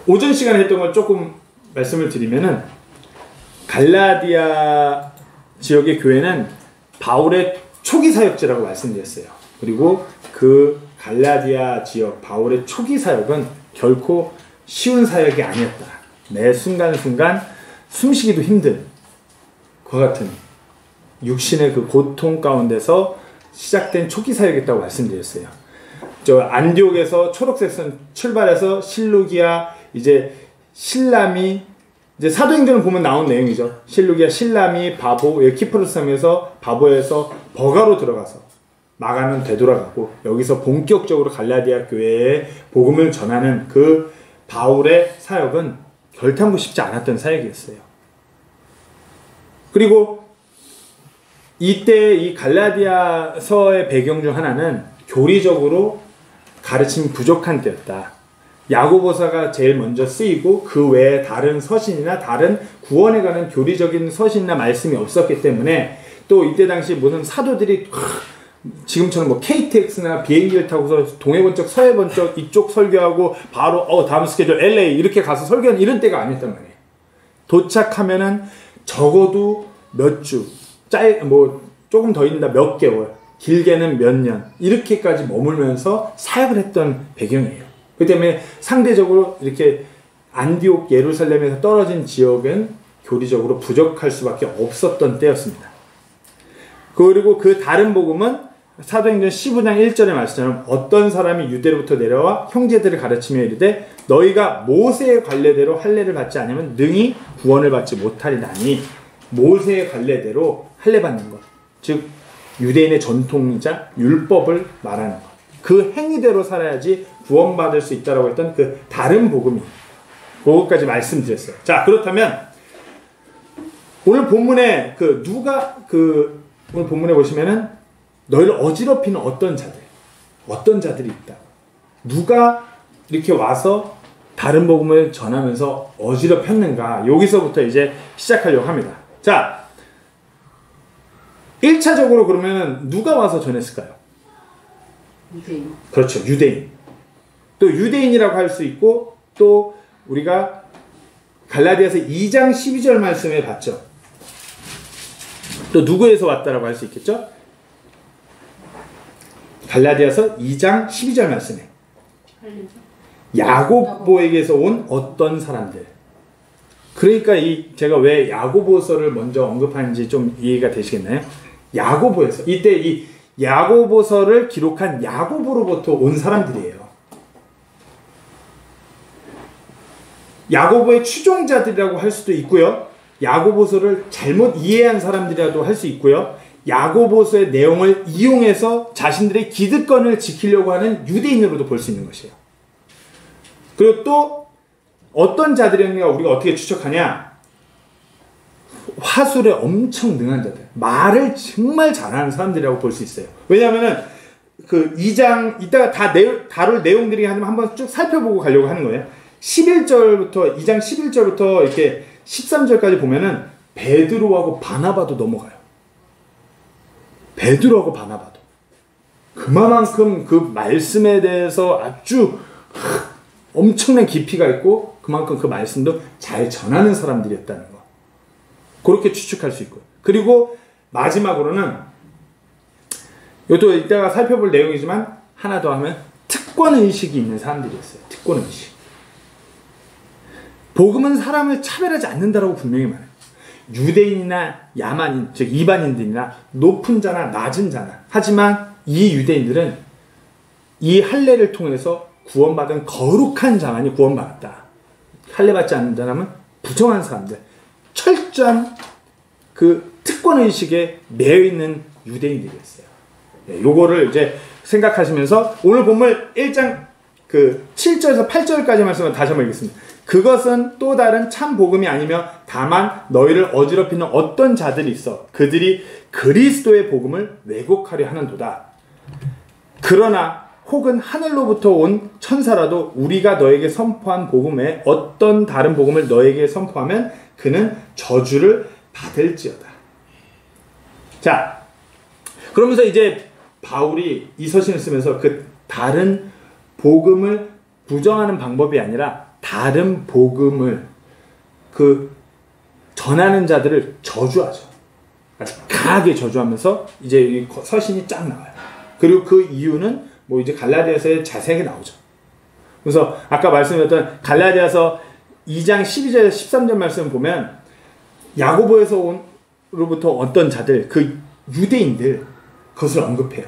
오전 시간에 했던 걸 조금 말씀을 드리면은 갈라디아 지역의 교회는 바울의 초기 사역지라고 말씀드렸어요. 그리고 그 갈라디아 지역 바울의 초기 사역은 결코 쉬운 사역이 아니었다. 매 순간순간 숨쉬기도 힘든 그와 같은 육신의 그 고통 가운데서 시작된 초기 사역이었다고 말씀드렸어요. 저 안디옥에서 초록색선 출발해서 실루기아 이제 실라미 이제 사도행전을 보면 나온 내용이죠. 실루기아 실라미 바보 키프로스 섬에서 바보에서 버가로 들어가서 마가는 되돌아가고 여기서 본격적으로 갈라디아 교회에 복음을 전하는 그 바울의 사역은 결탄코 쉽지 않았던 사역이었어요. 그리고 이때 이 갈라디아서의 배경 중 하나는 교리적으로 가르침이 부족한 때였다. 야고보서가 제일 먼저 쓰이고 그 외에 다른 서신이나 다른 구원에 관한 교리적인 서신이나 말씀이 없었기 때문에 또 이때 당시 무슨 사도들이 지금처럼 뭐 KTX나 비행기를 타고서 동해 번쩍 서해 번쩍 이쪽 설교하고 바로 다음 스케줄 LA 이렇게 가서 설교하는 이런 때가 아니었단 말이에요. 도착하면은 적어도 몇 주, 뭐 조금 더 있다 몇 개월, 길게는 몇 년 이렇게까지 머물면서 사역을 했던 배경이에요. 그렇기 때문에 상대적으로 이렇게 안디옥 예루살렘에서 떨어진 지역은 교리적으로 부족할 수밖에 없었던 때였습니다. 그리고 그 다른 복음은 사도행전 15장 1절의 말씀처럼 어떤 사람이 유대로부터 내려와 형제들을 가르치며 이르되 너희가 모세의 관례대로 할례를 받지 않으면 능히 구원을 받지 못하리나니 모세의 관례대로 할례 받는 것, 즉 유대인의 전통이자 율법을 말하는 것, 그 행위대로 살아야지 구원받을 수 있다라고 했던 그 다른 복음이 그것까지 말씀드렸어요. 자, 그렇다면 오늘 본문에 오늘 본문에 보시면은 너희를 어지럽히는 어떤 자들이 있다. 누가 이렇게 와서 다른 복음을 전하면서 어지럽혔는가? 여기서부터 이제 시작하려고 합니다. 자, 1차적으로 그러면 누가 와서 전했을까요? 유대인. 그렇죠. 유대인. 또 유대인이라고 할 수 있고 또 우리가 갈라디아서 2장 12절 말씀에 봤죠. 또 누구에서 왔다라고 할 수 있겠죠? 갈라디아서 2장 12절 말씀에 야고보에게서 온 어떤 사람들. 그러니까 제가 왜 야고보서를 먼저 언급하는지 좀 이해가 되시겠나요? 야고보에서 이때 이 야고보서를 기록한 야고보로부터 온 사람들이에요. 야고보의 추종자들이라고 할 수도 있고요. 야고보서를 잘못 이해한 사람들이라도 할 수 있고요. 야고보서의 내용을 이용해서 자신들의 기득권을 지키려고 하는 유대인으로도 볼 수 있는 것이에요. 그리고 또 어떤 자들이었는가 우리가 어떻게 추측하냐? 화술에 엄청 능한 자들, 말을 정말 잘하는 사람들이라고 볼 수 있어요. 왜냐하면은 그 2장 이따가 다룰 내용들이 한번 쭉 살펴보고 가려고 하는 거예요. 11절부터 2장 11절부터 이렇게 13절까지 보면은 베드로하고 바나바도 넘어가요. 베드로하고 바나바도 그만큼 그 말씀에 대해서 아주 엄청난 깊이가 있고 그만큼 그 말씀도 잘 전하는 사람들이었다는 거. 그렇게 추측할 수 있고요. 그리고 마지막으로는 이것도 이따가 살펴볼 내용이지만 하나 더 하면 특권의식이 있는 사람들이었어요. 특권의식. 복음은 사람을 차별하지 않는다라고 분명히 말해요. 유대인이나 야만인, 즉 이방인들이나 높은 자나 낮은 자나. 하지만 이 유대인들은 이 할례를 통해서 구원받은 거룩한 자만이 구원받았다. 할례 받지 않는 사람은 부정한 사람들. 철저한 그 특권의식에 매여있는 유대인들이었어요. 네, 요거를 이제 생각하시면서 오늘 본문 1장 그 7절에서 8절까지 말씀을 다시 한번 읽겠습니다. 그것은 또 다른 참 복음이 아니며 다만 너희를 어지럽히는 어떤 자들이 있어 그들이 그리스도의 복음을 왜곡하려 하는도다. 그러나 혹은 하늘로부터 온 천사라도 우리가 너에게 선포한 복음에 어떤 다른 복음을 너에게 선포하면 그는 저주를 받을지어다. 자, 그러면서 이제 바울이 이 서신을 쓰면서 그 다른 복음을 부정하는 방법이 아니라 다른 복음을 전하는 자들을 저주하죠. 아주 강하게 저주하면서 이제 이 서신이 쫙 나와요. 그리고 그 이유는 뭐 이제 갈라디아서에 자세하게 나오죠. 그래서 아까 말씀드렸던 갈라디아서 2장 12절 13절 말씀 보면 야고보에서 로부터 어떤 자들, 그 유대인들 그것을 언급해요.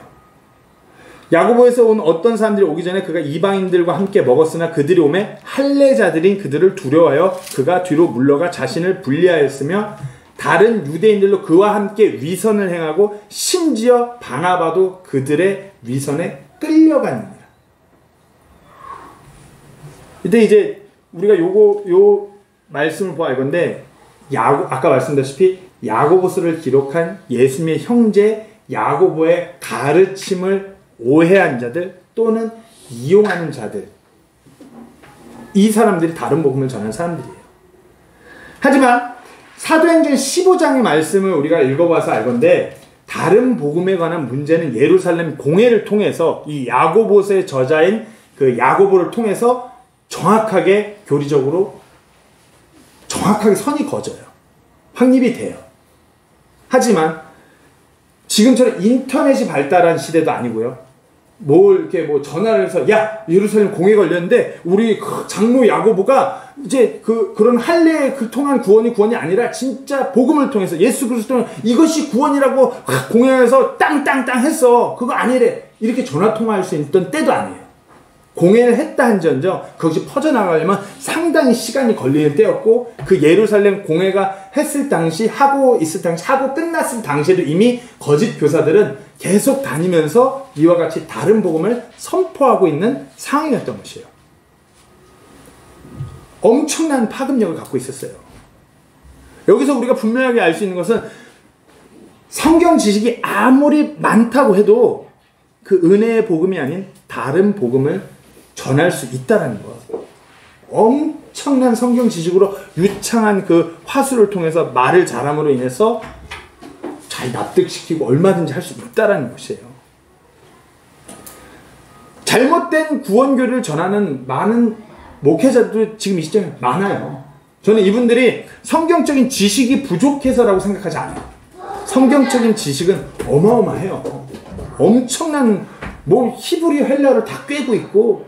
야고보에서 온 어떤 사람들이 오기 전에 그가 이방인들과 함께 먹었으나 그들이 오매 할례자들인 그들을 두려워하여 그가 뒤로 물러가 자신을 분리하였으며 다른 유대인들로 그와 함께 위선을 행하고 심지어 바나바도 그들의 위선에 끌려가느니라. 이때 이제 우리가 요 말씀을 보아 이건데 아까 말씀드렸다시피 야고보서를 기록한 예수님의 형제 야고보의 가르침을 오해한 자들 또는 이용하는 자들, 이 사람들이 다른 복음을 전하는 사람들이에요. 하지만 사도행전 15장의 말씀을 우리가 읽어봐서 알건데 다른 복음에 관한 문제는 예루살렘 공회를 통해서 이 야고보서의 저자인 그 야고보를 통해서 정확하게 교리적으로 정확하게 선이 그어져요. 확립이 돼요. 하지만 지금처럼 인터넷이 발달한 시대도 아니고요. 이렇게 전화를 해서 야 예루살렘 공회 걸렸는데 우리 장로 야고보가 이제 그런 할례에 통한 구원이 아니라 진짜 복음을 통해서 예수 그리스도는 이것이 구원이라고 공회에서 땅땅땅 했어. 그거 아니래. 이렇게 전화 통화할 수 있던 때도 아니에요. 공회를 했다 한전저 그것이 퍼져나가려면 상당히 시간이 걸리는 때였고 그 예루살렘 공회가 했을 당시 하고 끝났을 당시에도 이미 거짓 교사들은 계속 다니면서 이와 같이 다른 복음을 선포하고 있는 상황이었던 것이에요. 엄청난 파급력을 갖고 있었어요. 여기서 우리가 분명하게 알 수 있는 것은 성경 지식이 아무리 많다고 해도 그 은혜의 복음이 아닌 다른 복음을 전할 수 있다는 것. 엄청난 성경 지식으로 유창한 그 화술을 통해서 말을 잘함으로 인해서 잘 납득시키고 얼마든지 할 수 있다는 것이에요. 잘못된 구원교리를 전하는 많은 목회자들도 지금 이 시점에 많아요. 저는 이분들이 성경적인 지식이 부족해서라고 생각하지 않아요. 성경적인 지식은 어마어마해요. 엄청난 히브리 헬라어를 다 꿰고 있고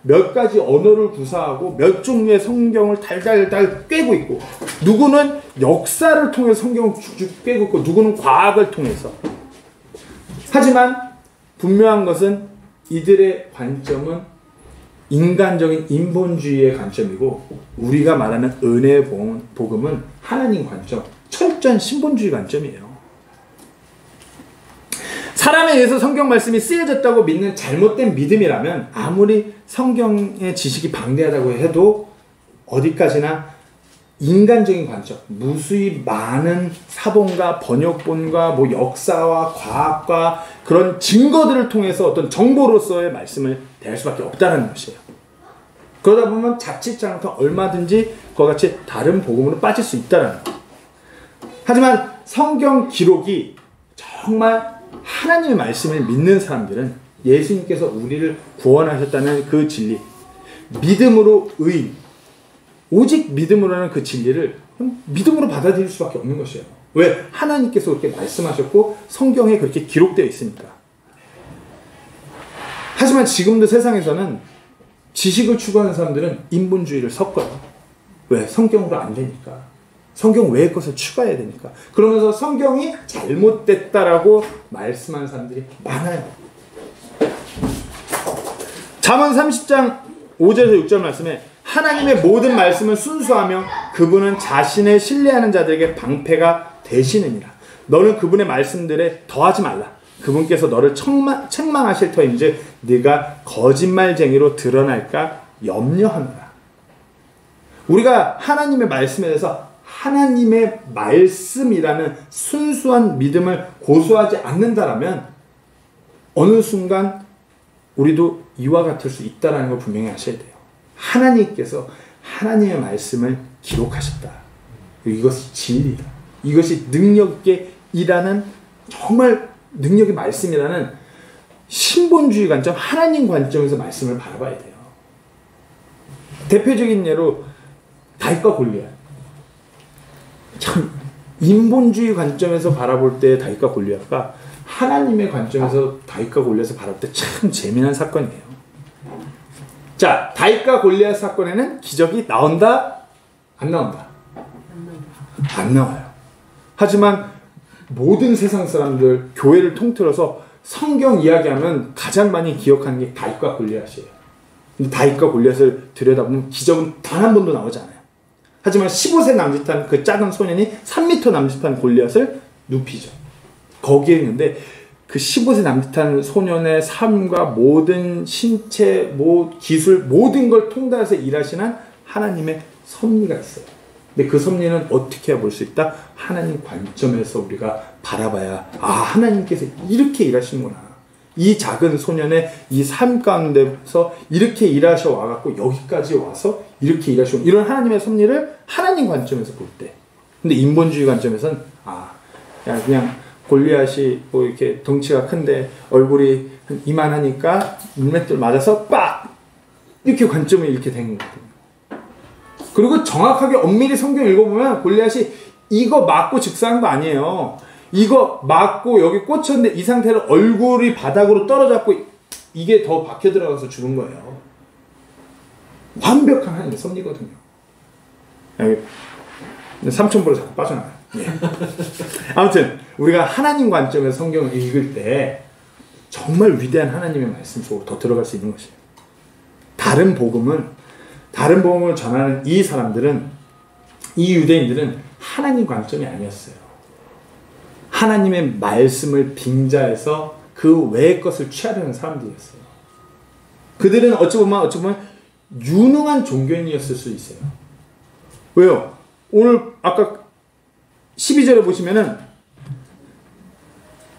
몇 가지 언어를 구사하고 몇 종류의 성경을 달달달 꿰고 있고 누구는 역사를 통해서 성경을 쭉쭉 꿰고 있고 누구는 과학을 통해서. 하지만 분명한 것은 이들의 관점은 인간적인 인본주의의 관점이고 우리가 말하는 은혜의 복음은 하나님 관점, 철저한 신본주의 관점이에요. 사람에 의해서 성경 말씀이 쓰여졌다고 믿는 잘못된 믿음이라면 아무리 성경의 지식이 방대하다고 해도 어디까지나 인간적인 관점, 무수히 많은 사본과 번역본과 역사와 과학과 그런 증거들을 통해서 어떤 정보로서의 말씀을 대할 수밖에 없다는 것이에요. 그러다 보면 자칫 잘못하면 얼마든지 그와 같이 다른 복음으로 빠질 수 있다는 거예요. 하지만 성경 기록이 정말 하나님의 말씀을 믿는 사람들은 예수님께서 우리를 구원하셨다는 그 진리, 믿음으로 의인, 오직 믿음으로는 그 진리를 믿음으로 받아들일 수밖에 없는 것이에요. 왜? 하나님께서 그렇게 말씀하셨고 성경에 그렇게 기록되어 있으니까. 하지만 지금도 세상에서는 지식을 추구하는 사람들은 인본주의를 섞어요. 왜? 성경으로 안 되니까. 성경 외의 것을 추가해야 되니까. 그러면서 성경이 잘못됐다라고 말씀하는 사람들이 많아요. 잠언 30장 5절에서 6절 말씀에 하나님의 모든 말씀을 순수하며 그분은 자신을 신뢰하는 자들에게 방패가 되시느니라. 너는 그분의 말씀들에 더하지 말라. 그분께서 너를 책망하실 터인즉 네가 거짓말쟁이로 드러날까 염려하노라. 우리가 하나님의 말씀에 대해서 하나님의 말씀이라는 순수한 믿음을 고수하지 않는다라면 어느 순간 우리도 이와 같을 수 있다는 걸 분명히 아셔야 돼요. 하나님께서 하나님의 말씀을 기록하셨다. 이것이 진리다. 이것이 능력 있게 일하는 정말 능력의 말씀이라는 신본주의 관점, 하나님 관점에서 말씀을 바라봐야 돼요. 대표적인 예로 다윗과 골리앗. 참 인본주의 관점에서 바라볼 때 다윗과 골리앗과 하나님의 관점에서 다윗과 골리앗을 바라볼 때 참 재미난 사건이에요. 자, 다윗과 골리앗 사건에는 기적이 나온다? 안 나온다? 안 나와요. 하지만 모든 세상 사람들, 교회를 통틀어서 성경 이야기하면 가장 많이 기억하는 게 다윗과 골리앗이에요. 근데 다윗과 골리앗을 들여다보면 기적은 단 한 번도 나오지 않아요. 하지만 15세 남짓한 그 작은 소년이 3m 남짓한 골리앗을 눕히죠. 거기에 있는데 그 15세 남짓한 소년의 삶과 모든 신체, 기술, 모든 걸 통달해서 일하시는 하나님의 섭리가 있어요. 근데 그 섭리는 어떻게 볼 수 있다? 하나님 관점에서 우리가 바라봐야 하나님께서 이렇게 일하시는구나. 이 작은 소년의 이 삶 가운데서 이렇게 일하셔 와갖고 여기까지 와서 이렇게 일하시고 이런 하나님의 섭리를 하나님 관점에서 볼 때. 근데 인본주의 관점에서는 그냥 골리앗이 뭐 이렇게 덩치가 큰데 얼굴이 이만하니까 물맷돌 맞아서 빡! 이렇게 관점이 이렇게 된 거거든요. 그리고 정확하게 엄밀히 성경 읽어보면 골리앗이 이거 맞고 즉사한 거 아니에요. 이거 맞고 여기 꽂혔는데 이 상태로 얼굴이 바닥으로 떨어졌고 이게 더 박혀 들어가서 죽은 거예요. 완벽한 하나님의 섭리거든요. 삼천보로 자꾸 빠져나가요. 예. 아무튼 우리가 하나님 관점에서 성경을 읽을 때 정말 위대한 하나님의 말씀 속으로 더 들어갈 수 있는 것이에요. 다른 복음을 전하는 이 사람들은, 이 유대인들은 하나님 관점이 아니었어요. 하나님의 말씀을 빙자해서 그 외의 것을 취하려는 사람들이었어요. 그들은 어찌 보면 유능한 종교인이었을 수 있어요. 왜요? 오늘 아까 12절에 보시면은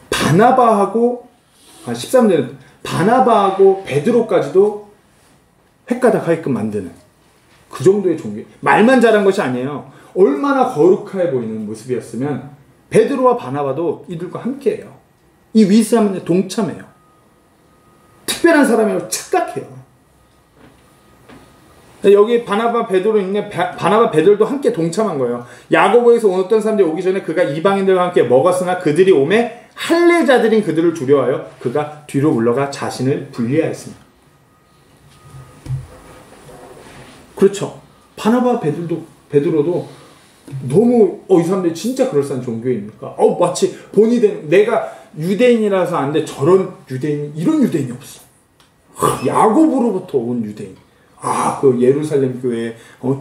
바나바하고 13절에 바나바하고 베드로까지도 헷가닥하게끔 만드는 그 정도의 종교. 말만 잘한 것이 아니에요. 얼마나 거룩해 보이는 모습이었으면 베드로와 바나바도 이들과 함께해요. 이 위스함에 동참해요. 특별한 사람이라고 착각해요. 여기 바나바 베드로 있네. 바나바 베드로도 함께 동참한 거예요. 야고보에서 온 어떤 사람들이 오기 전에 그가 이방인들과 함께 먹었으나 그들이 오매 할례자들인 그들을 두려워하여 그가 뒤로 물러가 자신을 분리하였습니다. 그렇죠. 바나바 베드로도 너무 이 사람들이 진짜 그럴싸한 종교입니까? 마치 본이 되는 내가 유대인이라서 안 돼. 저런 유대인, 이런 유대인이 없어. 야고보로부터 온 유대인. 그 예루살렘 교회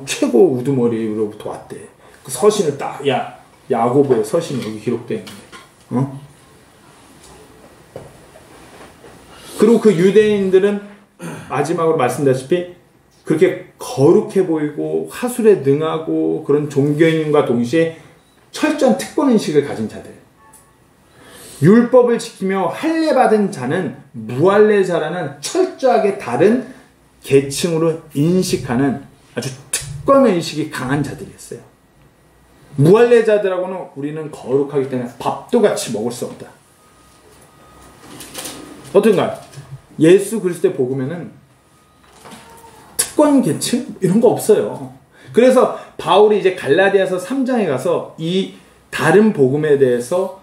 최고 우두머리로부터 왔대. 그 서신을 딱 야고보의 서신이 여기 기록되어 있는데. 그리고 그 유대인들은 마지막으로 말씀드렸다시피 그렇게 거룩해 보이고 화술에 능하고 그런 종교인과 동시에 철저한 특권의식을 가진 자들. 율법을 지키며 할례받은 자는 무할례자라는 철저하게 다른 계층으로 인식하는 아주 특권의식이 강한 자들이었어요. 무할례자들하고는 우리는 거룩하기 때문에 밥도 같이 먹을 수 없다. 어떤가요? 예수 그리스도의 복음에는 특권 계층 이런 거 없어요. 그래서 바울이 이제 갈라디아서 3장에 가서 이 다른 복음에 대해서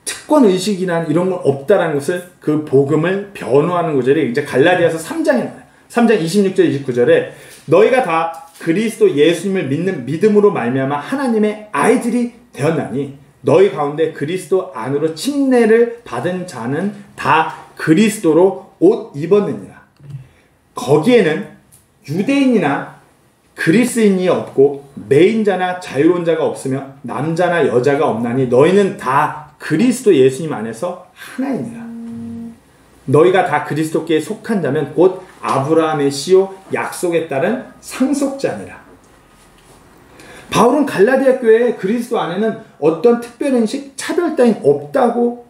특권 의식이나 이런 건 없다라는 것을 그 복음을 변호하는 구절이 이제 갈라디아서 3장에 나와요. 3장 26절 29절에 너희가 다 그리스도 예수님을 믿는 믿음으로 말미암아 하나님의 아이들이 되었나니 너희 가운데 그리스도 안으로 침례를 받은 자는 다 그리스도로 옷 입었느니라. 거기에는 유대인이나 그리스인이 없고 매인자나 자유론자가 없으며 남자나 여자가 없나니 너희는 다 그리스도 예수님 안에서 하나이니라. 너희가 다 그리스도께 속한 자면 곧 아브라함의 씨요 약속에 따른 상속자니라. 바울은 갈라디아 교회에 그리스도 안에는 어떤 특별인식, 차별 따윈 없다고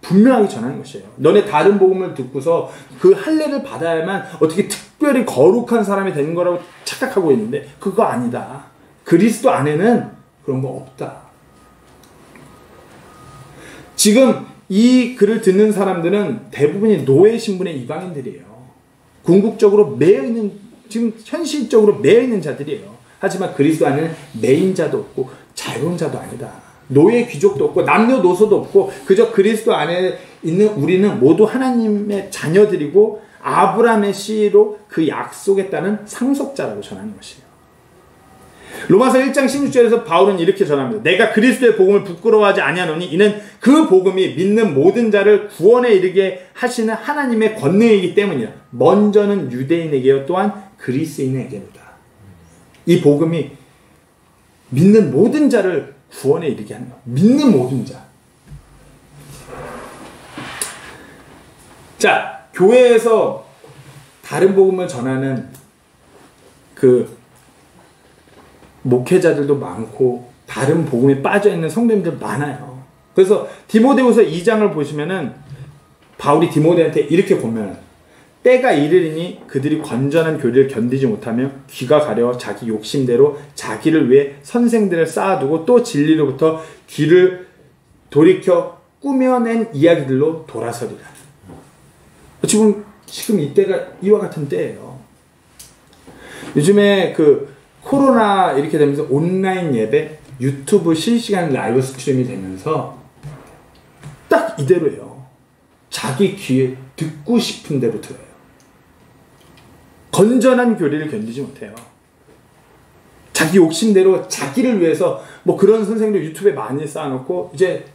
분명하게 전하는 것이에요. 너네 다른 복음을 듣고서 그 할례를 받아야만 어떻게 특별히 거룩한 사람이 되는 거라고 착각하고 있는데 그거 아니다. 그리스도 안에는 그런 거 없다. 지금 이 글을 듣는 사람들은 대부분이 노예 신분의 이방인들이에요. 궁극적으로 매여 있는 지금 현실적으로 매여 있는 자들이에요. 하지만 그리스도 안에는 매인 자도 없고 자유로운 자도 아니다. 노예 귀족도 없고 남녀노소도 없고 그저 그리스도 안에 있는 우리는 모두 하나님의 자녀들이고 아브라함의 씨로 그 약속에 따른 상속자라고 전하는 것이에요. 로마서 1장 16절에서 바울은 이렇게 전합니다. 내가 그리스도의 복음을 부끄러워하지 아니하노니 이는 그 복음이 믿는 모든 자를 구원에 이르게 하시는 하나님의 권능이기 때문이라. 먼저는 유대인에게요 또한 그리스인에게로다. 이 복음이 믿는 모든 자를 구원에 이르게 하는 거예요. 믿는 모든 자. 자, 교회에서 다른 복음을 전하는 그 목회자들도 많고 다른 복음에 빠져있는 성도님들 많아요. 그래서 디모데후서 2장을 보시면은 바울이 디모데한테 이렇게 권면해요. 때가 이르리니 그들이 건전한 교리를 견디지 못하며 귀가 가려워 자기 욕심대로 자기를 위해 선생들을 쌓아두고 또 진리로부터 귀를 돌이켜 꾸며낸 이야기들로 돌아서리라. 지금 이때가 이와 같은 때예요. 요즘에 그 코로나 이렇게 되면서 온라인 예배, 유튜브 실시간 라이브 스트리밍이 되면서 딱 이대로예요. 자기 귀에 듣고 싶은 대로 들어요. 건전한 교리를 견디지 못해요. 자기 욕심대로 자기를 위해서 뭐 그런 선생님들 유튜브에 많이 쌓아놓고 이제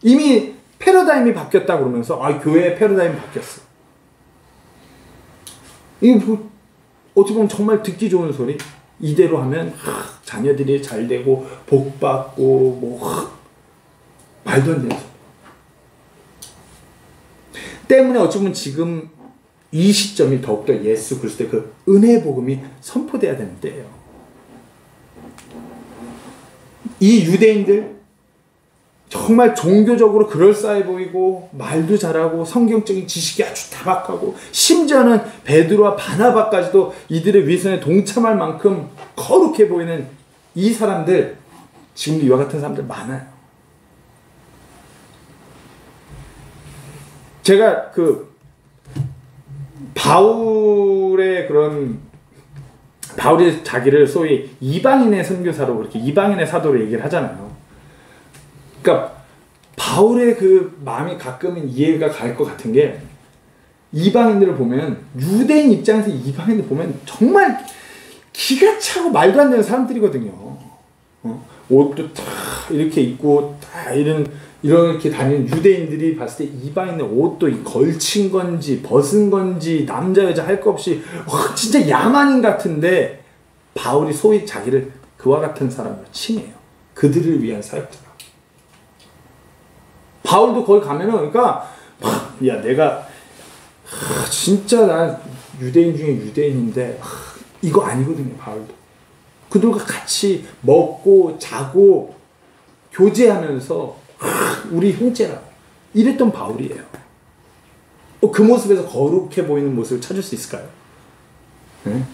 이미 패러다임이 바뀌었다 그러면서 교회의 패러다임이 바뀌었어. 이거 뭐 어떻게 보면 정말 듣기 좋은 소리. 이대로 하면 자녀들이 잘 되고 복 받고 뭐 말도 안 되는 소리. 때문에 어찌 보면 지금 이 시점이 더욱더 예수 그리스도의 그 은혜의 복음이 선포돼야 되는 때예요. 이 유대인들 정말 종교적으로 그럴싸해 보이고 말도 잘하고 성경적인 지식이 아주 타박하고 심지어는 베드로와 바나바까지도 이들의 위선에 동참할 만큼 거룩해 보이는 이 사람들, 지금도 이와 같은 사람들 많아요. 제가 그 바울이 자기를 소위 이방인의 선교사로 그렇게 이방인의 사도로 얘기를 하잖아요. 그러니까 바울의 그 마음이 가끔은 이해가 갈 것 같은 게 이방인들을 보면 유대인 입장에서 이방인들 보면 정말 기가 차고 말도 안 되는 사람들이거든요. 옷도 다 이렇게 입고 다 이렇게 다니는 유대인들이 봤을 때 이방인의 옷도 걸친 건지 벗은 건지 남자 여자 할 거 없이 진짜 야만인 같은데 바울이 소위 자기를 그와 같은 사람으로 칭해요. 그들을 위한 사역자. 바울도 거기 가면은 그러니까 야 내가 진짜 난 유대인 중에 유대인인데 이거 아니거든요. 바울도 그들과 같이 먹고 자고 교제하면서 우리 형제라고 이랬던 바울이에요. 그 모습에서 거룩해 보이는 모습을 찾을 수 있을까요? 네?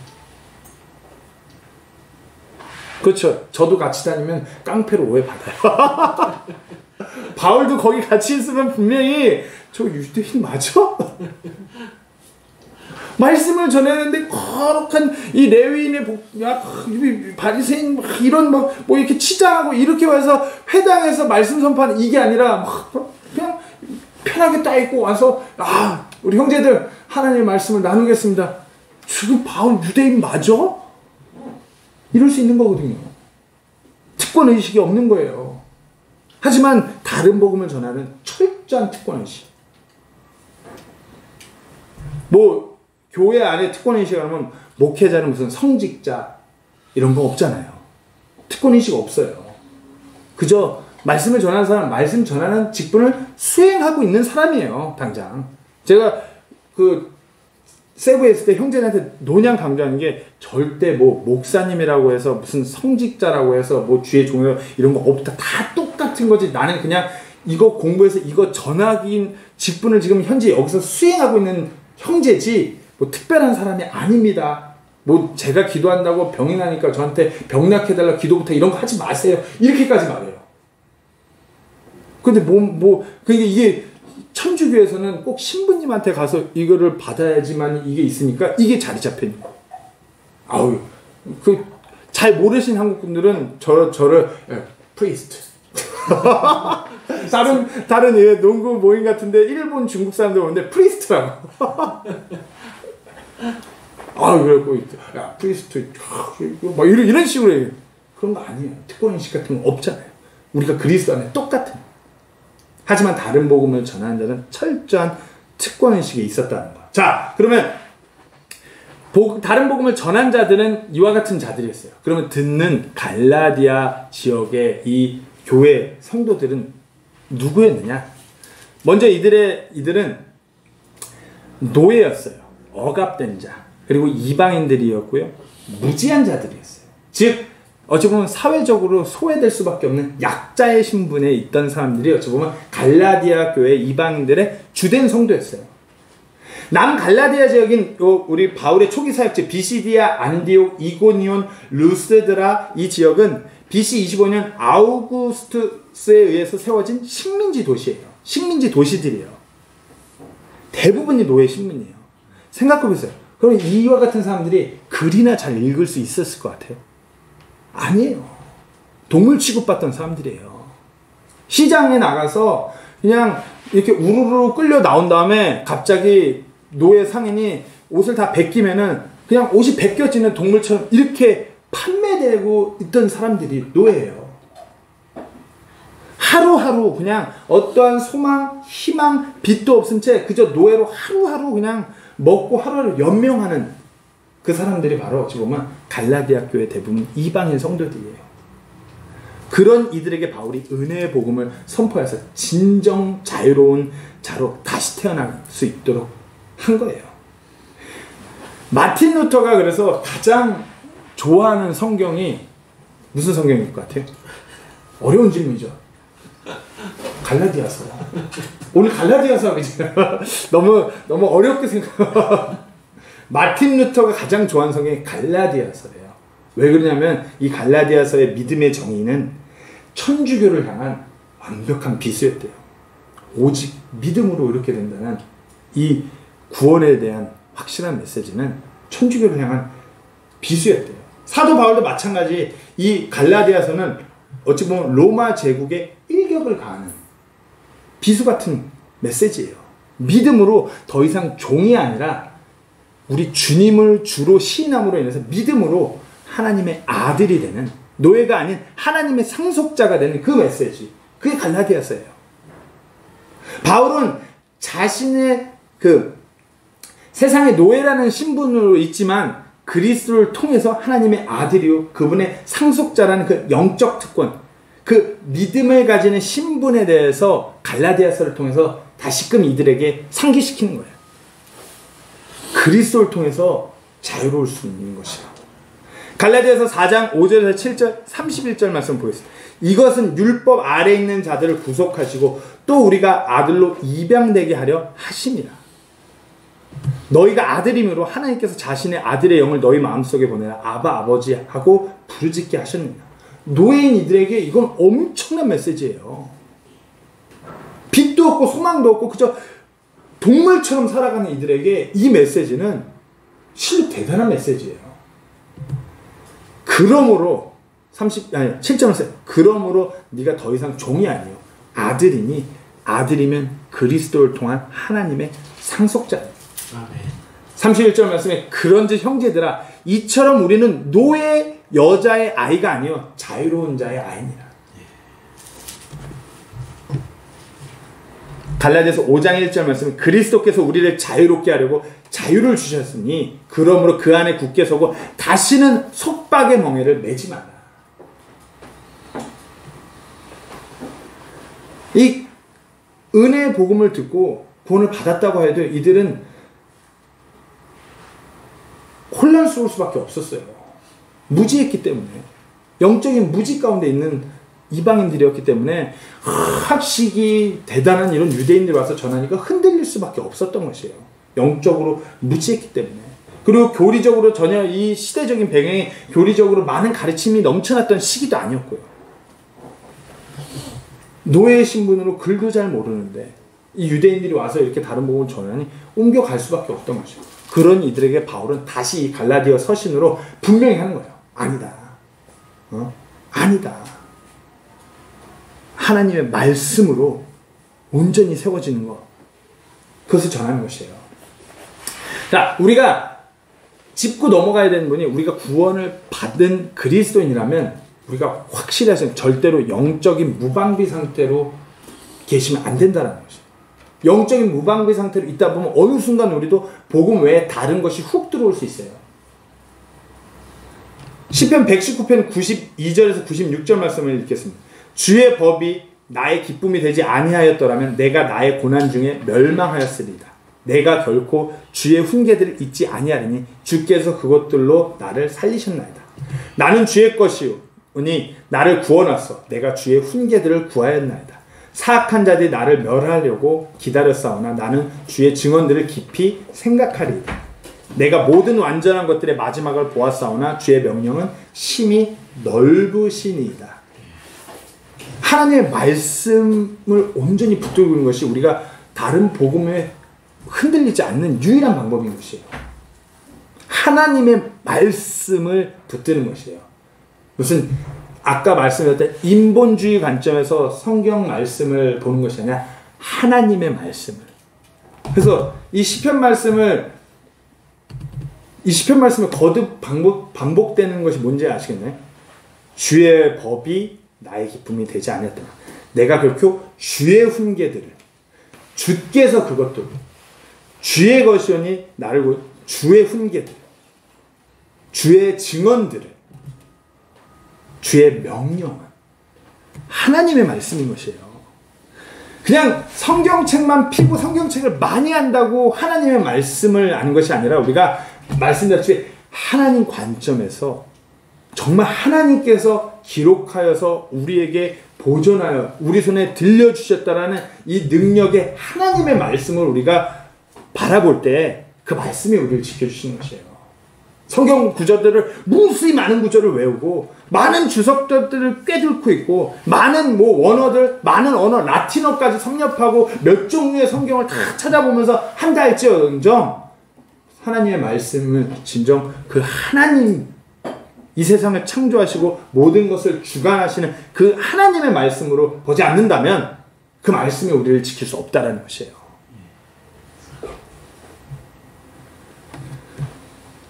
그렇죠. 저도 같이 다니면 깡패로 오해받아요. 바울도 거기 같이 있으면 분명히 저 유대인 맞아? 말씀을 전했는데 거룩한 이 레위인의 바리새인 이런 뭐 이렇게 치장하고 이렇게 와서 회당에서 말씀 선포하는 이게 아니라 그냥 편하게 딱 입고 와서 우리 형제들 하나님의 말씀을 나누겠습니다. 지금 바울 유대인 맞아? 이럴 수 있는 거거든요. 특권 의식이 없는 거예요. 하지만 다른 복음을 전하는 철저한 특권 의식. 뭐 교회 안에 특권 의식을 하면 목회자는 무슨 성직자 이런 거 없잖아요. 특권 의식 없어요. 그저 말씀을 전하는 사람, 말씀 전하는 직분을 수행하고 있는 사람이에요. 당장 제가 그 세부에 있을 때 형제한테 노냥 강조하는 게 절대 뭐 목사님이라고 해서 무슨 성직자라고 해서 뭐 주의 종료 이런 거 없다. 다 똑같은 거지. 나는 그냥 이거 공부해서 이거 전하긴 직분을 지금 현재 여기서 수행하고 있는 형제지 뭐 특별한 사람이 아닙니다. 뭐 제가 기도한다고 병이 나니까 저한테 병 낫게 해달라 기도부터 이런 거 하지 마세요. 이렇게까지 말해요. 근데 이게 천주교에서는 꼭 신부님한테 가서 이거를 받아야지만 이게 있으니까 이게 자리 잡혀 있는 거예요. 아우, 잘 모르신 한국 분들은 저를 프리스트. 다른 농구 모임 같은데 일본 중국 사람들 오는데 프리스트라고. 그래갖고 야 프리스트 막 이런 식으로 해요. 그런 거 아니에요. 특권인식 같은 거 없잖아요. 우리가 그리스도 안에 똑같은. 하지만 다른 복음을 전하는 자는 철저한 특권인식이 있었다는 거. 자, 그러면 다른 복음을 전한 자들은 이와 같은 자들이었어요. 그러면 듣는 갈라디아 지역의 이 교회 성도들은 누구였느냐? 먼저 이들은 노예였어요. 억압된 자. 그리고 이방인들이었고요. 무지한 자들이었어요. 즉 어찌 보면 사회적으로 소외될 수밖에 없는 약자의 신분에 있던 사람들이 어찌 보면 갈라디아 교회 이방인들의 주된 성도였어요. 남갈라디아 지역인 우리 바울의 초기 사역지 비시디아, 안디옥, 이고니온, 루스드라 이 지역은 BC 25년 아우구스투스에 의해서 세워진 식민지 도시예요. 식민지 도시들이에요. 대부분이 노예 식민이에요. 생각해보세요. 그럼 이와 같은 사람들이 글이나 잘 읽을 수 있었을 것 같아요? 아니에요. 동물 취급받던 사람들이에요. 시장에 나가서 그냥 이렇게 우르르 끌려 나온 다음에 갑자기 노예 상인이 옷을 다 벗기면은 그냥 옷이 벗겨지는 동물처럼 이렇게 판매되고 있던 사람들이 노예예요. 하루하루 그냥 어떠한 소망, 희망, 빛도 없은 채 그저 노예로 하루하루 그냥 먹고 하루하루 연명하는 그 사람들이 바로 어찌 보면 갈라디아 교회 대부분 이방인 성도들이에요. 그런 이들에게 바울이 은혜의 복음을 선포해서 진정 자유로운 자로 다시 태어날 수 있도록 한 거예요. 마틴 루터가 그래서 가장 좋아하는 성경이 무슨 성경일 것 같아요? 어려운 질문이죠. 갈라디아서. 오늘 갈라디아서 너무 어렵게 생각. 마틴 루터가 가장 좋아하는 성경이 갈라디아서예요. 왜 그러냐면 이 갈라디아서의 믿음의 정의는 천주교를 향한 완벽한 비수였대요. 오직 믿음으로 이렇게 된다는 이 구원에 대한 확실한 메시지는 천주교를 향한 비수였대요. 사도 바울도 마찬가지 이 갈라디아서는 어찌 보면 로마 제국의 일격을 가하는 비수 같은 메시지예요. 믿음으로 더 이상 종이 아니라 우리 주님을 주로 시인함으로 인해서 믿음으로 하나님의 아들이 되는, 노예가 아닌 하나님의 상속자가 되는 그 메시지, 그게 갈라디아서예요. 바울은 자신의 그 세상의 노예라는 신분으로 있지만 그리스도를 통해서 하나님의 아들이요 그분의 상속자라는 그 영적 특권, 그 믿음을 가지는 신분에 대해서 갈라디아서를 통해서 다시금 이들에게 상기시키는 거예요. 그리스도를 통해서 자유로울 수 있는 것이다. 갈라디아서 4장 5절에서 7절 31절 말씀 보겠습니다. 이것은 율법 아래 있는 자들을 구속하시고 또 우리가 아들로 입양되게 하려 하심이라. 너희가 아들임으로 하나님께서 자신의 아들의 영을 너희 마음속에 보내라 아바 아버지 하고 부르짖게 하셨느니라. 노예인 이들에게 이건 엄청난 메시지예요. 빛도 없고 소망도 없고 그저 동물처럼 살아가는 이들에게 이 메시지는 실로 대단한 메시지예요. 그러므로 7절 말씀, 그러므로 네가 더 이상 종이 아니요 아들이니 아들이면 그리스도를 통한 하나님의 상속자다. 31절 말씀에 그런즉 형제들아 이처럼 우리는 노예 여자의 아이가 아니요 자유로운 자의 아이니라. 갈라디아서 5장 1절 말씀은 그리스도께서 우리를 자유롭게 하려고 자유를 주셨으니 그러므로 그 안에 굳게 서고 다시는 속박의 멍에를 매지 마라. 이 은혜의 복음을 듣고 구원을 받았다고 해도 이들은 혼란스러울 수밖에 없었어요. 무지했기 때문에, 영적인 무지 가운데 있는 이방인들이었기 때문에 학식이 대단한 이런 유대인들이 와서 전하니까 흔들릴 수밖에 없었던 것이에요. 영적으로 무지했기 때문에. 그리고 교리적으로 전혀 이 시대적인 배경에 교리적으로 많은 가르침이 넘쳐났던 시기도 아니었고요. 노예의 신분으로 글도 잘 모르는데 이 유대인들이 와서 이렇게 다른 복음을 전하니 옮겨갈 수밖에 없던 것이에요. 그런 이들에게 바울은 다시 이 갈라디아 서신으로 분명히 하는 거예요. 아니다. 아니다. 하나님의 말씀으로 온전히 세워지는 것. 그것을 전하는 것이에요. 자, 우리가 짚고 넘어가야 되는 분이 우리가 구원을 받은 그리스도인이라면 우리가 확실히 하시는 절대로 영적인 무방비 상태로 계시면 안 된다는 것이에요. 영적인 무방비 상태로 있다 보면 어느 순간 우리도 복음 외에 다른 것이 훅 들어올 수 있어요. 시편 119편 92절에서 96절 말씀을 읽겠습니다. 주의 법이 나의 기쁨이 되지 아니하였더라면 내가 나의 고난 중에 멸망하였으리다. 내가 결코 주의 훈계들을 잊지 아니하리니 주께서 그것들로 나를 살리셨나이다. 나는 주의 것이오니 나를 구원하소. 내가 주의 훈계들을 구하였나이다. 사악한 자들이 나를 멸하려고 기다렸사오나 나는 주의 증언들을 깊이 생각하리이다. 내가 모든 완전한 것들의 마지막을 보았사오나 주의 명령은 심히 넓으시니이다. 하나님의 말씀을 온전히 붙들고 있는 것이 우리가 다른 복음에 흔들리지 않는 유일한 방법인 것이에요. 하나님의 말씀을 붙드는 것이에요. 무슨 아까 말씀드렸던 인본주의 관점에서 성경 말씀을 보는 것이 아니라 하나님의 말씀을. 그래서 이 시편 말씀을 거듭 반복되는 것이 뭔지 아시겠나요? 주의 법이 나의 기쁨이 되지 않았다. 내가 결코 주의 훈계들을 주께서 그것도 주의 것이오니 나를 주의 훈계들, 주의 증언들을, 주의 명령은 하나님의 말씀인 것이에요. 그냥 성경책만 피고 성경책을 많이 한다고 하나님의 말씀을 아는 것이 아니라 우리가 말씀드렸듯이 하나님 관점에서 정말 하나님께서 기록하여서 우리에게 보존하여 우리 손에 들려주셨다라는 이 능력의 하나님의 말씀을 우리가 바라볼 때 그 말씀이 우리를 지켜주시는 것이에요. 성경 구절들을 무수히 많은 구절을 외우고 많은 주석들을 꿰뚫고 있고 많은 원어들, 많은 언어, 라틴어까지 섭렵하고 몇 종류의 성경을 다 찾아보면서 한다 할지언정 하나님의 말씀을 진정 그 하나님 이 세상을 창조하시고 모든 것을 주관하시는 그 하나님의 말씀으로 보지 않는다면 그 말씀이 우리를 지킬 수 없다라는 것이에요.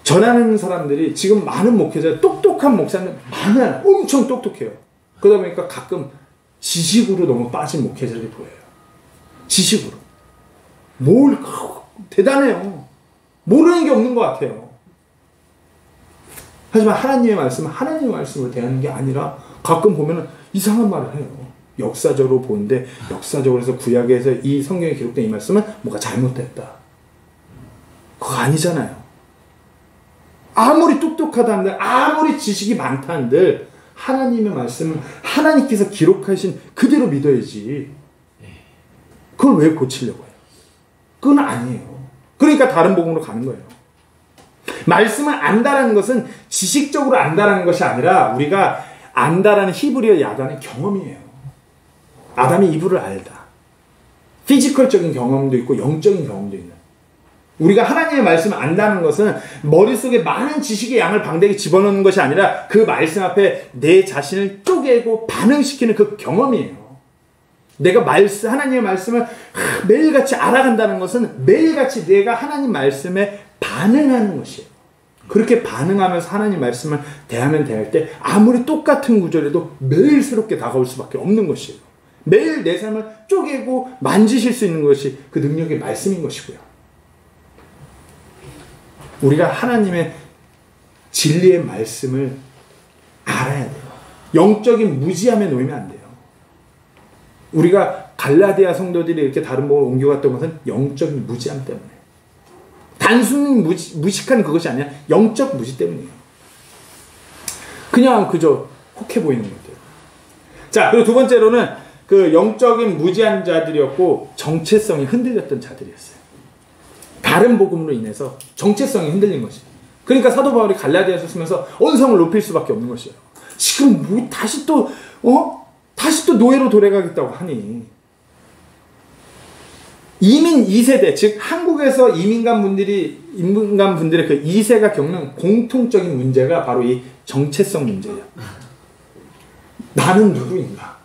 전하는 사람들이 지금 많은 목회자, 똑똑한 목사님 많아요. 엄청 똑똑해요. 그러다 보니까 가끔 지식으로 너무 빠진 목회자들이 보여요. 지식으로. 대단해요. 모르는 게 없는 것 같아요. 하지만 하나님의 말씀은 하나님의 말씀으로 대하는 게 아니라 가끔 보면 이상한 말을 해요. 역사적으로 보는데 역사적으로 해서 구약에서 이 성경에 기록된 이 말씀은 뭐가 잘못됐다. 그거 아니잖아요. 아무리 똑똑하다 한들 아무리 지식이 많다 한들 하나님의 말씀은 하나님께서 기록하신 그대로 믿어야지. 그걸 왜 고치려고 해요? 그건 아니에요. 그러니까 다른 복음으로 가는 거예요. 말씀을 안다라는 것은 지식적으로 안다라는 것이 아니라 우리가 안다라는 히브리어 야단의 경험이에요. 아담이 이브를 알다. 피지컬적인 경험도 있고 영적인 경험도 있는. 우리가 하나님의 말씀을 안다는 것은 머릿속에 많은 지식의 양을 방대하게 집어넣는 것이 아니라 그 말씀 앞에 내 자신을 쪼개고 반응시키는 그 경험이에요. 내가 하나님의 말씀을 매일같이 알아간다는 것은 매일같이 내가 하나님 말씀에 반응하는 것이에요. 그렇게 반응하면서 하나님 말씀을 대할 때 아무리 똑같은 구절에도 매일 새롭게 다가올 수밖에 없는 것이에요. 매일 내 삶을 쪼개고 만지실 수 있는 것이 그 능력의 말씀인 것이고요. 우리가 하나님의 진리의 말씀을 알아야 돼요. 영적인 무지함에 놓이면 안 돼요. 우리가 갈라디아 성도들이 이렇게 다른 복음을 옮겨갔던 것은 영적인 무지함 때문에. 단순히 무식한 그것이 아니라 영적 무지 때문이에요. 그냥 그저 혹해 보이는 것들. 자, 그리고 두 번째로는 그 영적인 무지한 자들이었고 정체성이 흔들렸던 자들이었어요. 다른 복음으로 인해서 정체성이 흔들린 것이에요. 그러니까 사도 바울이 갈라디아서 쓰면서 언성을 높일 수밖에 없는 것이에요. 지금 다시 또 노예로 돌아가겠다고 하니. 이민 2세대, 즉 한국에서 인민간 분들의 그 2세가 겪는 공통적인 문제가 바로 이 정체성 문제예요. 나는 누구인가?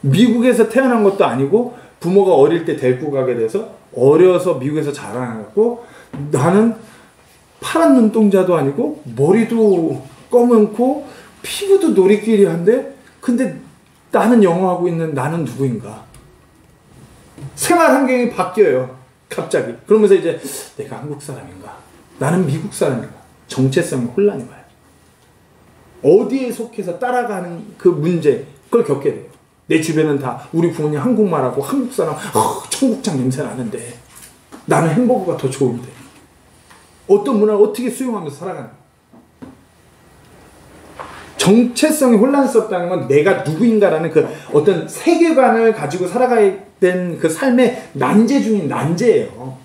미국에서 태어난 것도 아니고 부모가 어릴 때 데리고 가게 돼서 어려서 미국에서 자라나고, 나는 파란 눈동자도 아니고 머리도 검은고 피부도 노리끼리한데, 근데 나는 영어하고 있는 나는 누구인가? 생활 환경이 바뀌어요. 갑자기. 그러면서 이제 내가 한국 사람인가? 나는 미국 사람인가? 정체성의 혼란이 와요. 어디에 속해서 따라가는 그 문제, 그걸 겪게 돼요. 내 주변은 다 우리 부모님 한국말하고 한국 사람, 청국장 냄새 나는데 나는 햄버거가 더 좋은데. 어떤 문화를 어떻게 수용하면서 살아가는 거야. 정체성이 혼란스럽다는 건 내가 누구인가라는 그 어떤 세계관을 가지고 살아가야 된 그 삶의 난제 중인 난제예요.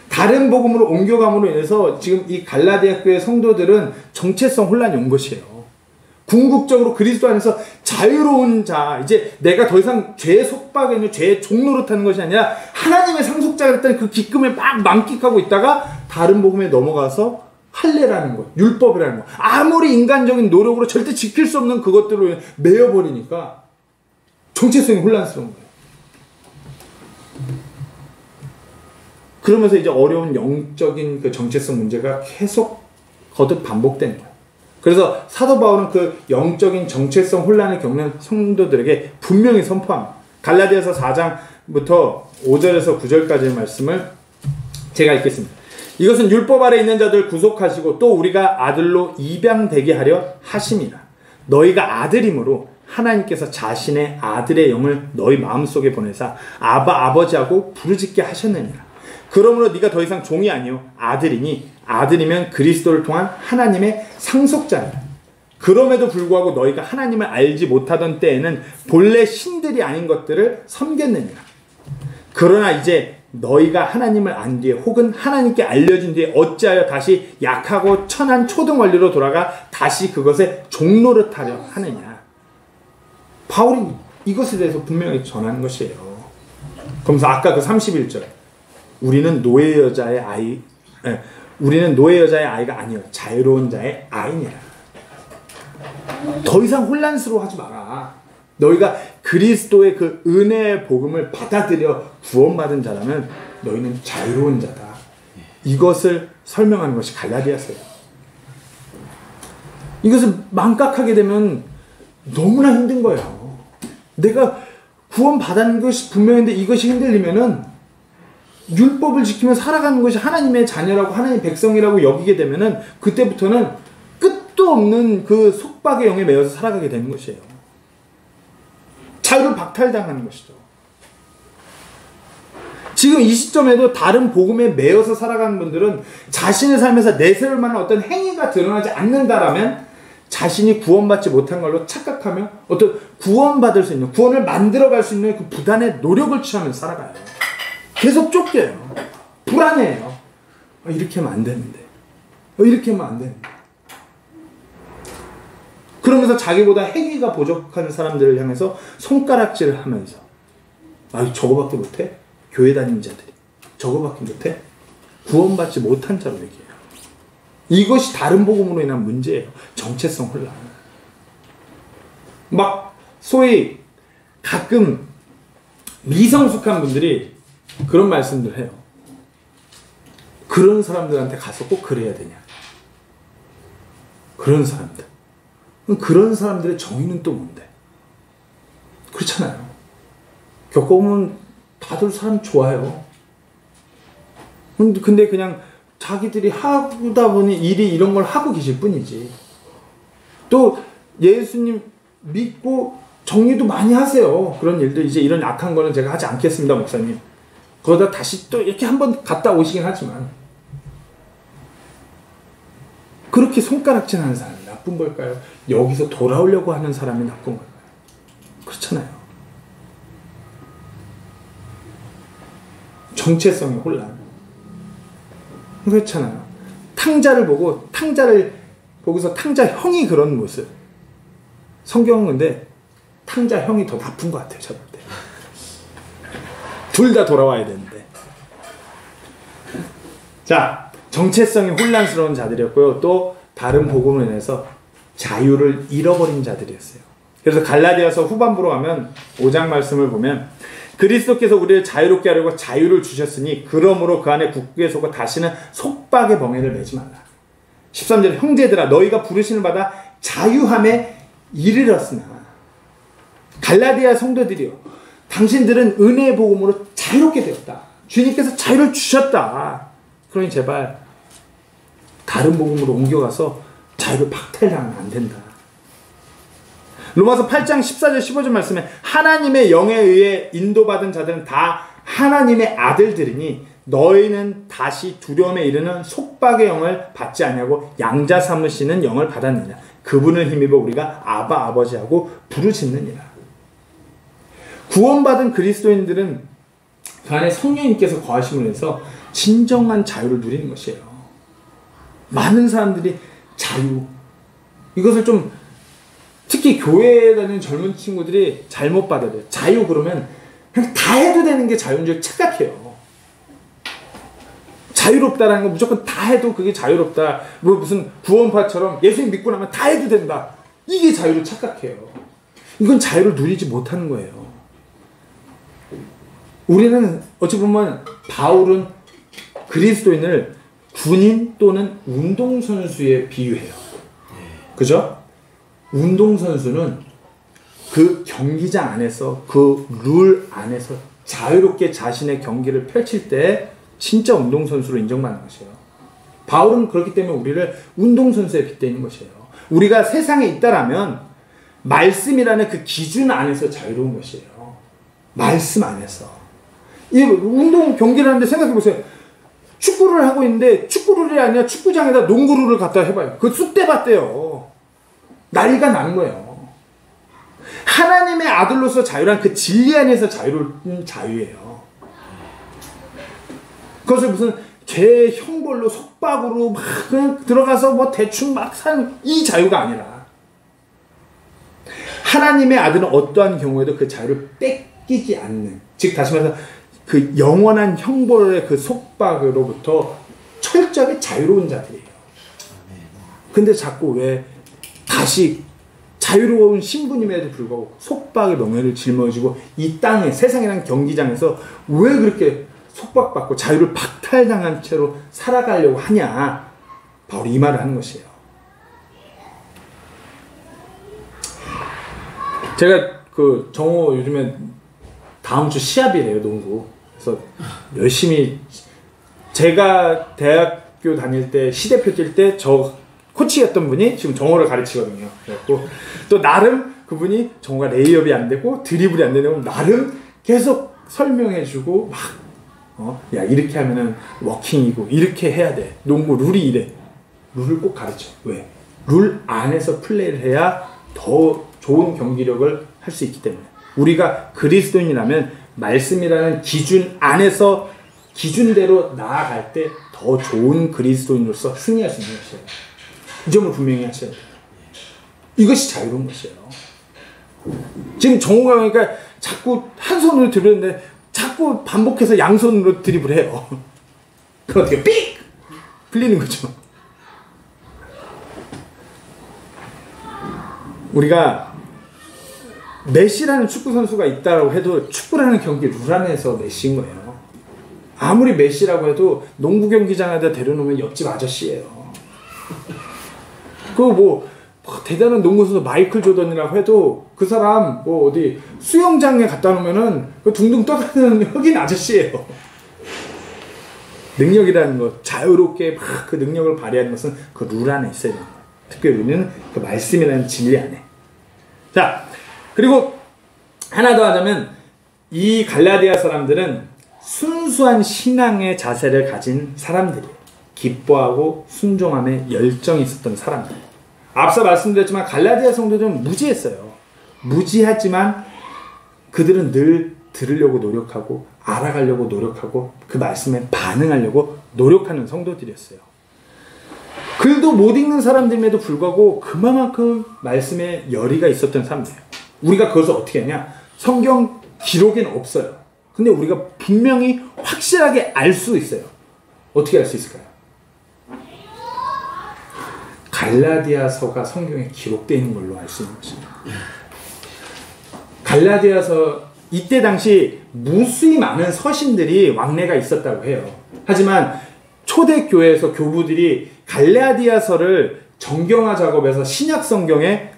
다른 복음으로 옮겨감으로 인해서 지금 이 갈라디아 교회 성도들은 정체성 혼란이 온 것이에요. 궁극적으로 그리스도 안에서 자유로운 자, 이제 내가 더 이상 죄의 속박에 있는 죄의 종로로 타는 것이 아니라 하나님의 상속자가 됐다는 그 기쁨을 막 만끽하고 있다가 다른 복음에 넘어가서 할례라는 것, 율법이라는 것, 아무리 인간적인 노력으로 절대 지킬 수 없는 그것들로 매여버리니까 정체성이 혼란스러운 거예요. 그러면서 이제 어려운 영적인 그 정체성 문제가 계속 거듭 반복되는 거예요. 그래서 사도 바울은 그 영적인 정체성 혼란을 겪는 성도들에게 분명히 선포합니다. 갈라디아서 4장부터 5절에서 9절까지의 말씀을 제가 읽겠습니다. 이것은 율법 아래 있는 자들 구속하시고 또 우리가 아들로 입양되게 하려 하심이라. 너희가 아들이므로 하나님께서 자신의 아들의 영을 너희 마음속에 보내사 아바 아버지하고 부르짖게 하셨느니라. 그러므로 네가 더 이상 종이 아니요 아들이니 아들이면 그리스도를 통한 하나님의 상속자니라. 그럼에도 불구하고 너희가 하나님을 알지 못하던 때에는 본래 신들이 아닌 것들을 섬겼느니라. 그러나 이제 너희가 하나님을 안 뒤에 혹은 하나님께 알려진 뒤에 어찌하여 다시 약하고 천한 초등 원리로 돌아가 다시 그것에 종노릇하려 하느냐. 바울이 이것에 대해서 분명히 전하는 것이에요. 그러면서 아까 그 31절, 우리는 노예 여자의 아이가 아니요 자유로운 자의 아이니라. 더 이상 혼란스러워하지 마라. 너희가 그리스도의 그 은혜의 복음을 받아들여 구원받은 자라면 너희는 자유로운 자다. 이것을 설명하는 것이 갈라디아서예요. 이것을 망각하게 되면 너무나 힘든 거예요. 내가 구원받은 것이 분명한데 이것이 흔들리면은 율법을 지키며 살아가는 것이 하나님의 자녀라고 하나님의 백성이라고 여기게 되면은 그때부터는 끝도 없는 그 속박의 영에 매여서 살아가게 되는 것이에요. 자유를 박탈당하는 것이죠. 지금 이 시점에도 다른 복음에 매여서 살아가는 분들은 자신의 삶에서 내세울 만한 어떤 행위가 드러나지 않는다라면 자신이 구원받지 못한 걸로 착각하며 어떤 구원받을 수 있는, 구원을 만들어갈 수 있는 그 부단의 노력을 취하면서 살아가요. 계속 쫓겨요. 불안해요. 이렇게 하면 안 되는데. 이렇게 하면 안 되는데. 그러면서 자기보다 행위가 부족한 사람들을 향해서 손가락질을 하면서 저거밖에 못해? 교회 다니는 자들이 저거밖에 못해? 구원받지 못한 자로 얘기해요. 이것이 다른 복음으로 인한 문제예요. 정체성 혼란. 막 소위 가끔 미성숙한 분들이 그런 말씀들 해요. 그런 사람들한테 가서 꼭 그래야 되냐? 그런 사람들. 그런 사람들의 정의는 또 뭔데? 그렇잖아요. 겪어보면 다들 사람 좋아요. 근데 그냥 자기들이 하다 보니 일이 이런 걸 하고 계실 뿐이지. 또 예수님 믿고 정리도 많이 하세요. 그런 일들, 이제 이런 악한 거는 제가 하지 않겠습니다, 목사님. 그러다 다시 또 이렇게 한번 갔다 오시긴 하지만 그렇게 손가락질하는 사람이 나쁜 걸까요? 여기서 돌아오려고 하는 사람이 나쁜 걸까요? 그렇잖아요. 정체성의 혼란. 그렇잖아요. 탕자를 보고서 탕자형이 그런 모습. 성경은 근데 탕자형이 더 나쁜 것 같아요, 저럴 때. 둘 다 돌아와야 되는데. 자, 정체성이 혼란스러운 자들이었고요. 또 다른 복음으로 인해서 자유를 잃어버린 자들이었어요. 그래서 갈라디아서 후반부로 가면 5장 말씀을 보면 그리스도께서 우리를 자유롭게 하려고 자유를 주셨으니 그러므로 그 안에 굳게 서고 다시는 속박의 멍에를 매지 말라. 13절 형제들아 너희가 부르심을 받아 자유함에 이르렀으나 갈라디아 성도들이여 당신들은 은혜의 복음으로 자유롭게 되었다. 주님께서 자유를 주셨다. 그러니 제발 다른 복음으로 옮겨가서 자유를 박탈하면 안 된다. 로마서 8장 14절 15절 말씀에 하나님의 영에 의해 인도받은 자들은 다 하나님의 아들들이니 너희는 다시 두려움에 이르는 속박의 영을 받지 아니하고 양자 삼으시는 영을 받았느냐. 그분을 힘입어 우리가 아바 아버지하고 부르짖느니라. 구원받은 그리스도인들은 그 안에 성령님께서 거하심을 해서 진정한 자유를 누리는 것이에요. 많은 사람들이 자유, 이것을 좀 특히 교회에 다니는 젊은 친구들이 잘못 받아들여요. 자유 그러면 그냥 다 해도 되는 게 자유인 줄 착각해요. 자유롭다라는 건 무조건 다 해도 그게 자유롭다. 뭐 무슨 구원파처럼 예수님 믿고 나면 다 해도 된다. 이게 자유를 착각해요. 이건 자유를 누리지 못하는 거예요. 우리는 어찌 보면 바울은 그리스도인을 군인 또는 운동선수에 비유해요. 그죠? 운동선수는 그 경기장 안에서 그 룰 안에서 자유롭게 자신의 경기를 펼칠 때 진짜 운동선수로 인정받는 것이에요. 바울은 그렇기 때문에 우리를 운동선수에 빗대는 것이에요. 우리가 세상에 있다라면 말씀이라는 그 기준 안에서 자유로운 것이에요. 말씀 안에서. 이 운동 경기를 하는데 생각해보세요. 축구를 하고 있는데 축구룰이 아니라 축구장에다 농구룰을 갖다 해봐요. 그거 쑥대밭대요. 난리가 나는 거예요. 하나님의 아들로서 자유란 그 진리 안에서 자유로운 자유예요. 그것을 무슨 죄 형벌로 속박으로 막 그냥 들어가서 뭐 대충 막 사는 이 자유가 아니라 하나님의 아들은 어떠한 경우에도 그 자유를 뺏기지 않는, 즉 다시 말해서 그 영원한 형벌의 그 속박으로부터 철저하게 자유로운 자들이에요. 근데 자꾸 왜 다시 자유로운 신부님에도 불구하고 속박의 명예를 짊어지고 이 땅에 세상이라는 경기장에서 왜 그렇게 속박받고 자유를 박탈당한 채로 살아가려고 하냐. 바로 이 말을 하는 것이에요. 제가 그 정호 요즘에 다음 주 시합이래요, 농구. 그래서 열심히 제가 대학교 다닐 때 시대표 뛸 때 저 코치였던 분이 지금 정호를 가르치거든요. 그래갖고 또 나름 그분이 정호가 레이업이 안 되고 드리블이 안 되는 건 나름 계속 설명해주고 막 야 이렇게 하면은 워킹이고 이렇게 해야 돼. 농구 룰이 이래. 룰을 꼭 가르쳐. 왜? 룰 안에서 플레이를 해야 더 좋은 경기력을 할 수 있기 때문에. 우리가 그리스도인이라면 말씀이라는 기준 안에서 기준대로 나아갈 때 더 좋은 그리스도인으로서 승리할 수 있는 것이에요. 이 점을 분명히 하셔야 돼요. 이것이 자유로운 것이에요. 지금 정우가 그러니까 자꾸 한 손으로 드리는데 자꾸 반복해서 양손으로 드리블을 해요. 그럼 어떻게 삑! 풀리는 거죠. 우리가 메시라는 축구 선수가 있다고 해도 축구라는 경기 룰 안에서 메시인 거예요. 아무리 메시라고 해도 농구 경기장에다 데려놓으면 옆집 아저씨예요. 그 뭐 대단한 농구 선수 마이클 조던이라고 해도 그 사람 뭐 어디 수영장에 갖다 놓으면은 그 둥둥 떠다니는 흑인 아저씨예요. 능력이라는 것, 자유롭게 막 그 능력을 발휘하는 것은 그 룰 안에 있어야 됩니다. 특별히 우리는 그 말씀이라는 진리 안에. 자, 그리고 하나 더 하자면 이 갈라디아 사람들은 순수한 신앙의 자세를 가진 사람들이에요. 기뻐하고 순종함에 열정이 있었던 사람들. 앞서 말씀드렸지만 갈라디아 성도들은 무지했어요. 무지하지만 그들은 늘 들으려고 노력하고 알아가려고 노력하고 그 말씀에 반응하려고 노력하는 성도들이었어요. 글도 못 읽는 사람들임에도 불구하고 그만큼 말씀에 열의가 있었던 사람들이에요. 우리가 그것을 어떻게 하냐? 성경 기록에는 없어요. 근데 우리가 분명히 확실하게 알 수 있어요. 어떻게 알 수 있을까요? 갈라디아서가 성경에 기록되어 있는 걸로 알 수 있는 것입니다. 갈라디아서 이때 당시 무수히 많은 서신들이 왕래가 있었다고 해요. 하지만 초대교회에서 교부들이 갈라디아서를 정경화 작업에서 신약 성경에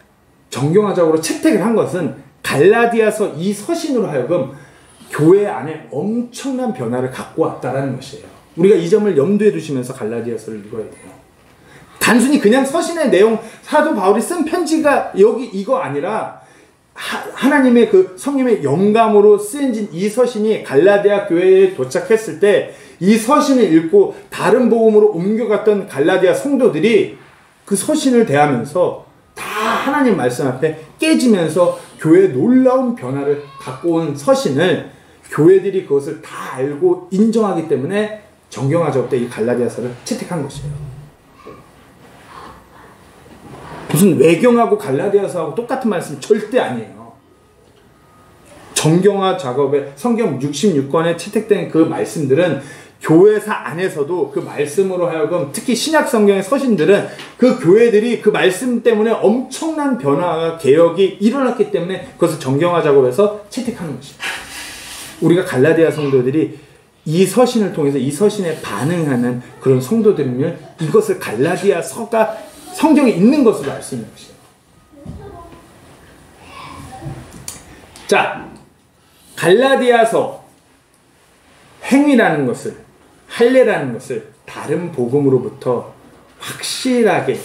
정경화 작업으로 채택을 한 것은 갈라디아서 이 서신으로 하여금 교회 안에 엄청난 변화를 갖고 왔다라는 것이에요. 우리가 이 점을 염두에 두시면서 갈라디아서를 읽어야 돼요. 단순히 그냥 서신의 내용, 사도 바울이 쓴 편지가 여기 이거 아니라 하나님의 그 성령의 영감으로 쓰여진 이 서신이 갈라디아 교회에 도착했을 때 이 서신을 읽고 다른 복음으로 옮겨갔던 갈라디아 성도들이 그 서신을 대하면서 다 하나님 말씀 앞에 깨지면서 교회의 놀라운 변화를 갖고 온 서신을 교회들이 그것을 다 알고 인정하기 때문에 정경화 작업 때 이 갈라디아서를 채택한 것이에요. 무슨 외경하고 갈라디아서하고 똑같은 말씀 절대 아니에요. 정경화 작업에 성경 66권에 채택된 그 말씀들은 교회사 안에서도 그 말씀으로 하여금 특히 신약 성경의 서신들은 그 교회들이 그 말씀 때문에 엄청난 변화와 개혁이 일어났기 때문에 그것을 정경화 작업에서 채택하는 것입니다. 우리가 갈라디아 성도들이 이 서신을 통해서 이 서신에 반응하는 그런 성도들이면 이것을 갈라디아서가 성경에 있는 것으로 알 수 있는 것이에요. 자, 갈라디아서 행위라는 것을, 할례라는 것을 다른 복음으로부터 확실하게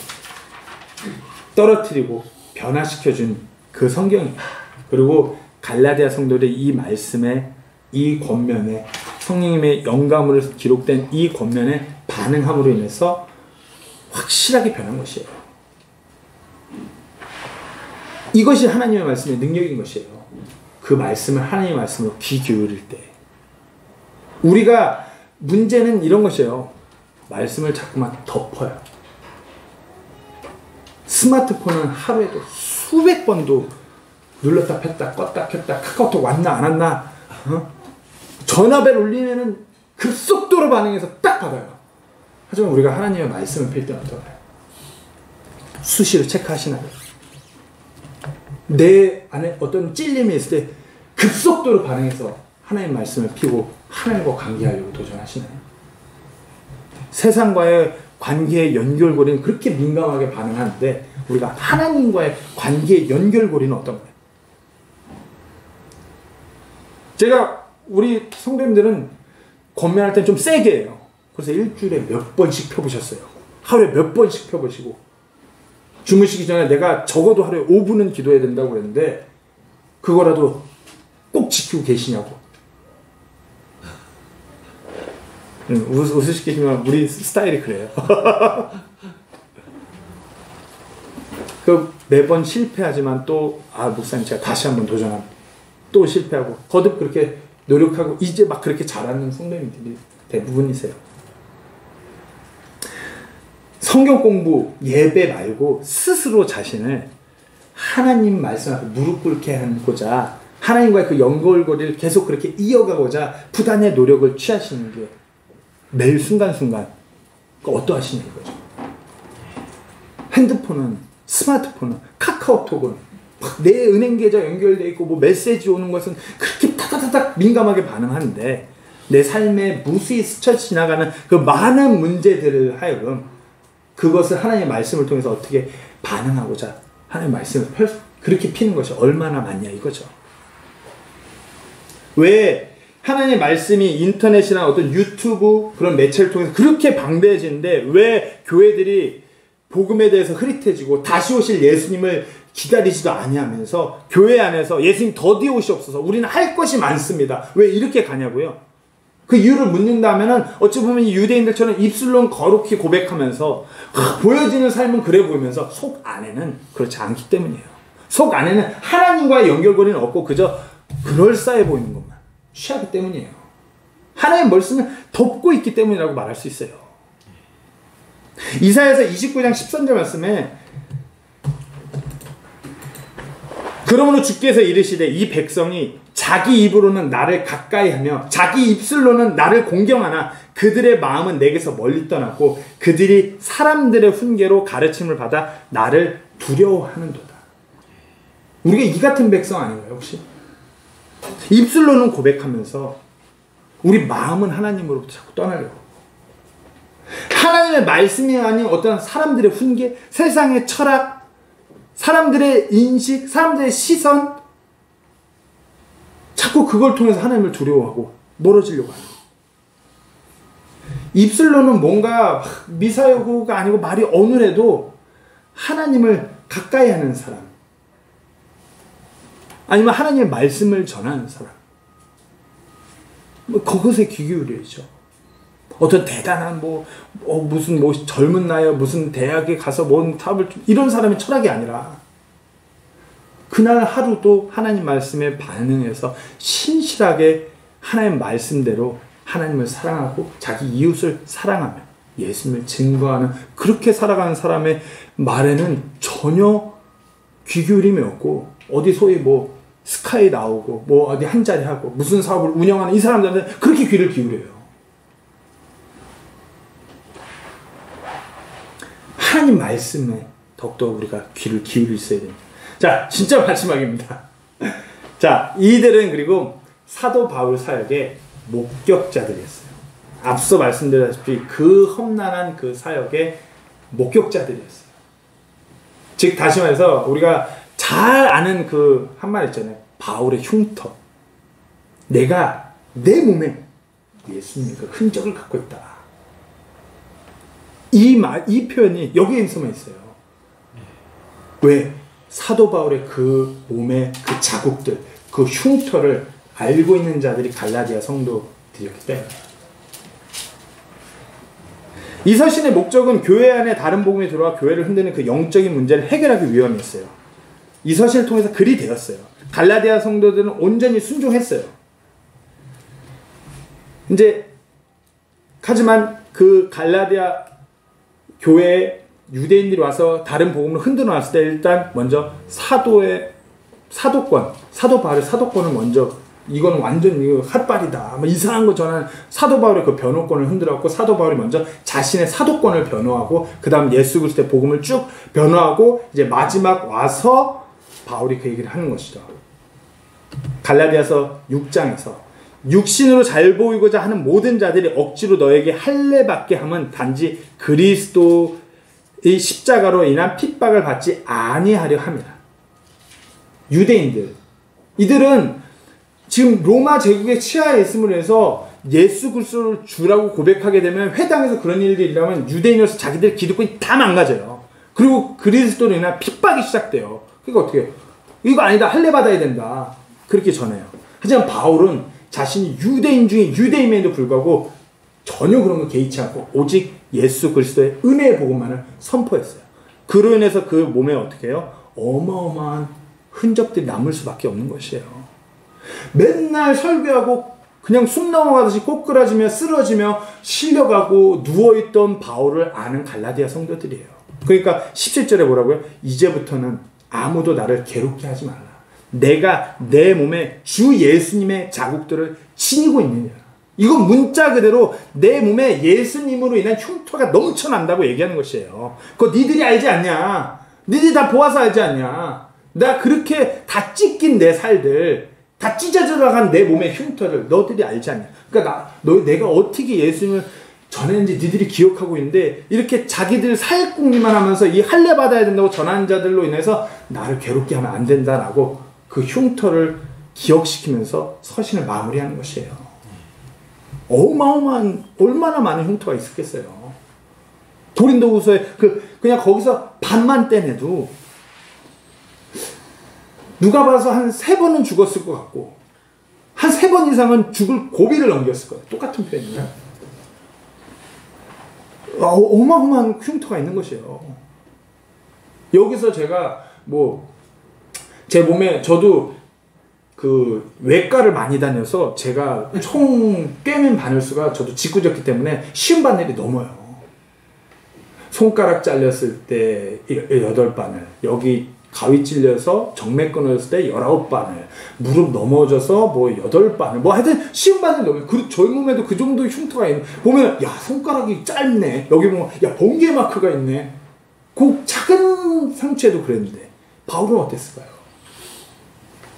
떨어뜨리고 변화시켜준 그 성경이에요. 그리고 갈라디아 성도들의 이 말씀에, 이 권면에, 성령님의 영감으로 기록된 이 권면에 반응함으로 인해서 확실하게 변한 것이에요. 이것이 하나님의 말씀의 능력인 것이에요. 그 말씀을 하나님의 말씀으로 귀 기울일 때. 우리가 문제는 이런 것이에요. 말씀을 자꾸만 덮어요. 스마트폰은 하루에도 수백 번도 눌렀다 폈다 껐다 켰다 카카오톡 왔나 안 왔나 전화벨 울리면은 급속도로 반응해서 딱 받아요. 하지만 우리가 하나님의 말씀을 필 때는 어떨까요? 수시로 체크하시나요? 내 안에 어떤 찔림이 있을 때 급속도로 반응해서 하나님의 말씀을 피고 하나님과 관계하려고 도전하시나요? 세상과의 관계의 연결고리는 그렇게 민감하게 반응하는데 우리가 하나님과의 관계의 연결고리는 어떤가요? 제가 우리 성도님들은 권면할 땐 좀 세게 해요. 그래서 일주일에 몇 번씩 펴보셨어요. 하루에 몇 번씩 펴보시고 주무시기 전에 내가 적어도 하루에 5분은 기도해야 된다고 그랬는데 그거라도 꼭 지키고 계시냐고. 웃으시겠지만 우리 스타일이 그래요. 그 매번 실패하지만 또 목사님 제가 다시 한번 도전합니다. 또 실패하고 거듭 그렇게 노력하고 이제 막 그렇게 잘하는 성도님들이 대부분이세요. 성경 공부, 예배 말고 스스로 자신을 하나님 말씀 앞에 무릎 꿇게 하고자 하나님과의 그 연결고리를 계속 그렇게 이어가고자 부단의 노력을 취하시는 게 매일 순간순간 어떠하시냐 이거죠. 핸드폰은, 스마트폰은, 카카오톡은 내 은행 계좌 연결되어 있고 뭐 메시지 오는 것은 그렇게 타다다닥 민감하게 반응하는데 내 삶에 무수히 스쳐 지나가는 그 많은 문제들을 하여금 그것을 하나님의 말씀을 통해서 어떻게 반응하고자 하나님의 말씀을 그렇게 피는 것이 얼마나 많냐 이거죠. 왜 하나님의 말씀이 인터넷이나 어떤 유튜브 그런 매체를 통해서 그렇게 방대해지는데 왜 교회들이 복음에 대해서 흐릿해지고 다시 오실 예수님을 기다리지도 아니하면서 교회 안에서 예수님 더디 오시옵소서 우리는 할 것이 많습니다. 왜 이렇게 가냐고요? 그 이유를 묻는다면은 어찌 보면 유대인들처럼 입술로는 거룩히 고백하면서 보여지는 삶은 그래 보이면서 속 안에는 그렇지 않기 때문이에요. 속 안에는 하나님과의 연결고리는 없고 그저 그럴싸해 보이는 것만 취하기 때문이에요. 하나님의 말씀을 덮고 있기 때문이라고 말할 수 있어요. 이사야서 29장 13절 말씀에 그러므로 주께서 이르시되 이 백성이 자기 입으로는 나를 가까이 하며 자기 입술로는 나를 공경하나 그들의 마음은 내게서 멀리 떠났고 그들이 사람들의 훈계로 가르침을 받아 나를 두려워하는도다. 우리가 이 같은 백성 아닌가요 혹시? 입술로는 고백하면서 우리 마음은 하나님으로부터 자꾸 떠나려고. 하나님의 말씀이 아닌 어떤 사람들의 훈계, 세상의 철학, 사람들의 인식, 사람들의 시선, 자꾸 그걸 통해서 하나님을 두려워하고 멀어지려고 하는 거예요. 입술로는 뭔가 미사여구가 아니고 말이 어눌해도 하나님을 가까이 하는 사람, 아니면 하나님의 말씀을 전하는 사람, 그것에 귀 기울여야죠. 어떤 대단한 무슨 젊은 나이에 무슨 대학에 가서 뭔 탑을 이런 사람의 철학이 아니라 그날 하루도 하나님 말씀에 반응해서 신실하게 하나님 말씀대로 하나님을 사랑하고 자기 이웃을 사랑하며 예수님을 증거하는 그렇게 살아가는 사람의 말에는 전혀 귀 기울임이 없고 어디 소위 스카이 나오고 어디 한 자리 하고 무슨 사업을 운영하는 이 사람들한테 그렇게 귀를 기울여요. 하나님 말씀에 더욱더 우리가 귀를 기울일 수 있어야 됩니다. 자, 진짜 마지막입니다. 자, 이들은 그리고 사도 바울 사역의 목격자들이었어요. 앞서 말씀드렸다시피 그 험난한 그 사역의 목격자들이었어요. 즉 다시 말해서 우리가 잘 아는 그 한 말 있잖아요. 바울의 흉터. 내가 내 몸에 예수님의 그 흔적을 갖고 있다. 이 표현이 여기에서만 있어요. 왜? 사도 바울의 그 몸의 그 자국들, 그 흉터를 알고 있는 자들이 갈라디아 성도들이었기 때문에. 이 서신의 목적은 교회 안에 다른 복음이 들어와 교회를 흔드는 그 영적인 문제를 해결하기 위함이었어요. 이 서신을 통해서 글이 되었어요. 갈라디아 성도들은 온전히 순종했어요. 하지만 그 갈라디아 교회에 유대인들이 와서 다른 복음을 흔들어 놨을 때 일단 먼저 사도 바울의 사도권을 먼저 이건 완전 이거 핫발이다. 이상한 거 전하는 사도 바울의 그 변호권을 흔들었고 사도 바울이 먼저 자신의 사도권을 변호하고 그 다음 예수 그리스도의 복음을 쭉 변호하고 이제 마지막 와서 바울이 그 얘기를 하는 것이죠. 갈라디아서 6장에서 육신으로 잘 보이고자 하는 모든 자들이 억지로 너에게 할례받게 함은 단지 그리스도의 십자가로 인한 핍박을 받지 아니하려 함이라. 유대인들, 이들은 지금 로마 제국의 치하에 있음으로 해서 예수 그리스도를 주라고 고백하게 되면 회당에서 그런 일들이 일어나면 유대인으로서 자기들 기득권이 다 망가져요. 그리고 그리스도로 인한 핍박이 시작돼요. 그러니까 어떻게 해요? 이거 아니다. 할례받아야 된다. 그렇게 전해요. 하지만 바울은 자신이 유대인 중에 유대인임에도 불구하고 전혀 그런 거 개의치 않고 오직 예수 그리스도의 은혜의 복음만을 선포했어요. 그로 인해서 그 몸에 어떻게 해요? 어마어마한 흔적들이 남을 수밖에 없는 것이에요. 맨날 설교하고 그냥 숨 넘어가듯이 꼬꾸라지며 쓰러지며 실려가고 누워있던 바울을 아는 갈라디아 성도들이에요. 그러니까 17절에 뭐라고요? 이제부터는 아무도 나를 괴롭게 하지 말라. 내가 내 몸에 주 예수님의 자국들을 지니고 있느냐. 이건 문자 그대로 내 몸에 예수님으로 인한 흉터가 넘쳐난다고 얘기하는 것이에요. 그거 니들이 알지 않냐? 니들이 다 보아서 알지 않냐? 나 그렇게 다 찢긴 내 살들, 다 찢어져나간 내 몸의 흉터를 너들이 알지 않냐? 그러니까 내가 어떻게 예수님을 전했는지 니들이 기억하고 있는데 이렇게 자기들 사역궁리만 하면서 이 할례 받아야 된다고 전하는 자들로 인해서 나를 괴롭게 하면 안 된다라고 그 흉터를 기억시키면서 서신을 마무리하는 것이에요. 어마어마한 얼마나 많은 흉터가 있었겠어요. 고린도후서에 그냥 거기서 반만 떼내도 누가 봐서 한 3번은 죽었을 것 같고 한 3번 이상은 죽을 고비를 넘겼을 거예요. 똑같은 표현이에요. 어마어마한 흉터가 있는 것이에요. 여기서 제가 제 몸에 저도 그 외과를 많이 다녀서 제가 총 꿰맨 바늘수가 저도 짓궂었기 때문에 쉬운 바늘이 넘어요. 손가락 잘렸을 때 8바늘, 여기 가위 찔려서 정맥 끊어졌을 때 19바늘, 무릎 넘어져서 뭐 8바늘, 뭐 하여튼 쉬운 바늘 넘어요. 저희 몸에도 그 정도 흉터가 있는, 보면, 야, 손가락이 짧네. 여기 보면, 야, 번개 마크가 있네. 그 작은 상처에도 그랬는데, 바울은 어땠을까요?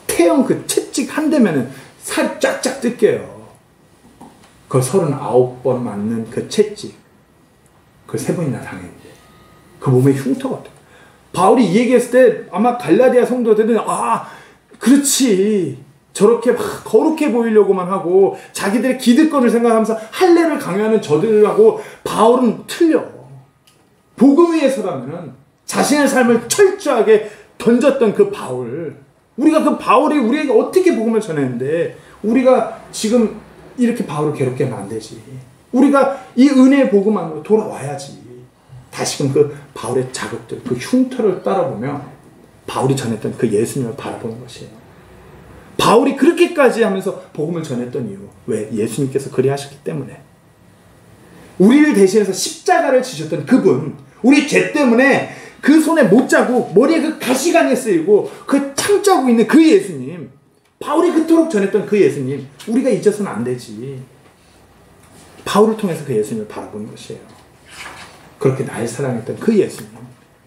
태형 그 채찍 한 대면은 살이 쫙쫙 뜯겨요. 그 39번 맞는 그 채찍. 그 3번이나 당했는데. 그 몸에 흉터가 어때요? 바울이 이 얘기했을 때 아마 갈라디아 성도들은 그렇지. 저렇게 막 거룩해 보이려고만 하고 자기들의 기득권을 생각하면서 할례를 강요하는 저들하고 바울은 틀려. 복음 위에서라면 자신의 삶을 철저하게 던졌던 그 바울. 우리가 그 바울이 우리에게 어떻게 복음을 전했는데 우리가 지금 이렇게 바울을 괴롭게 하면 안 되지. 우리가 이 은혜의 복음 안으로 돌아와야지. 다시금 그 바울의 자극들, 그 흉터를 따라보며 바울이 전했던 그 예수님을 바라보는 것이에요. 바울이 그렇게까지 하면서 복음을 전했던 이유. 왜? 예수님께서 그리하셨기 때문에. 우리를 대신해서 십자가를 지셨던 그분, 우리 죄 때문에 그 손에 못자국, 머리에 그 가시관이 쓰이고 그 창자국 있는 그 예수님, 바울이 그토록 전했던 그 예수님, 우리가 잊어서는 안 되지. 바울을 통해서 그 예수님을 바라보는 것이에요. 그렇게 날 사랑했던 그 예수님,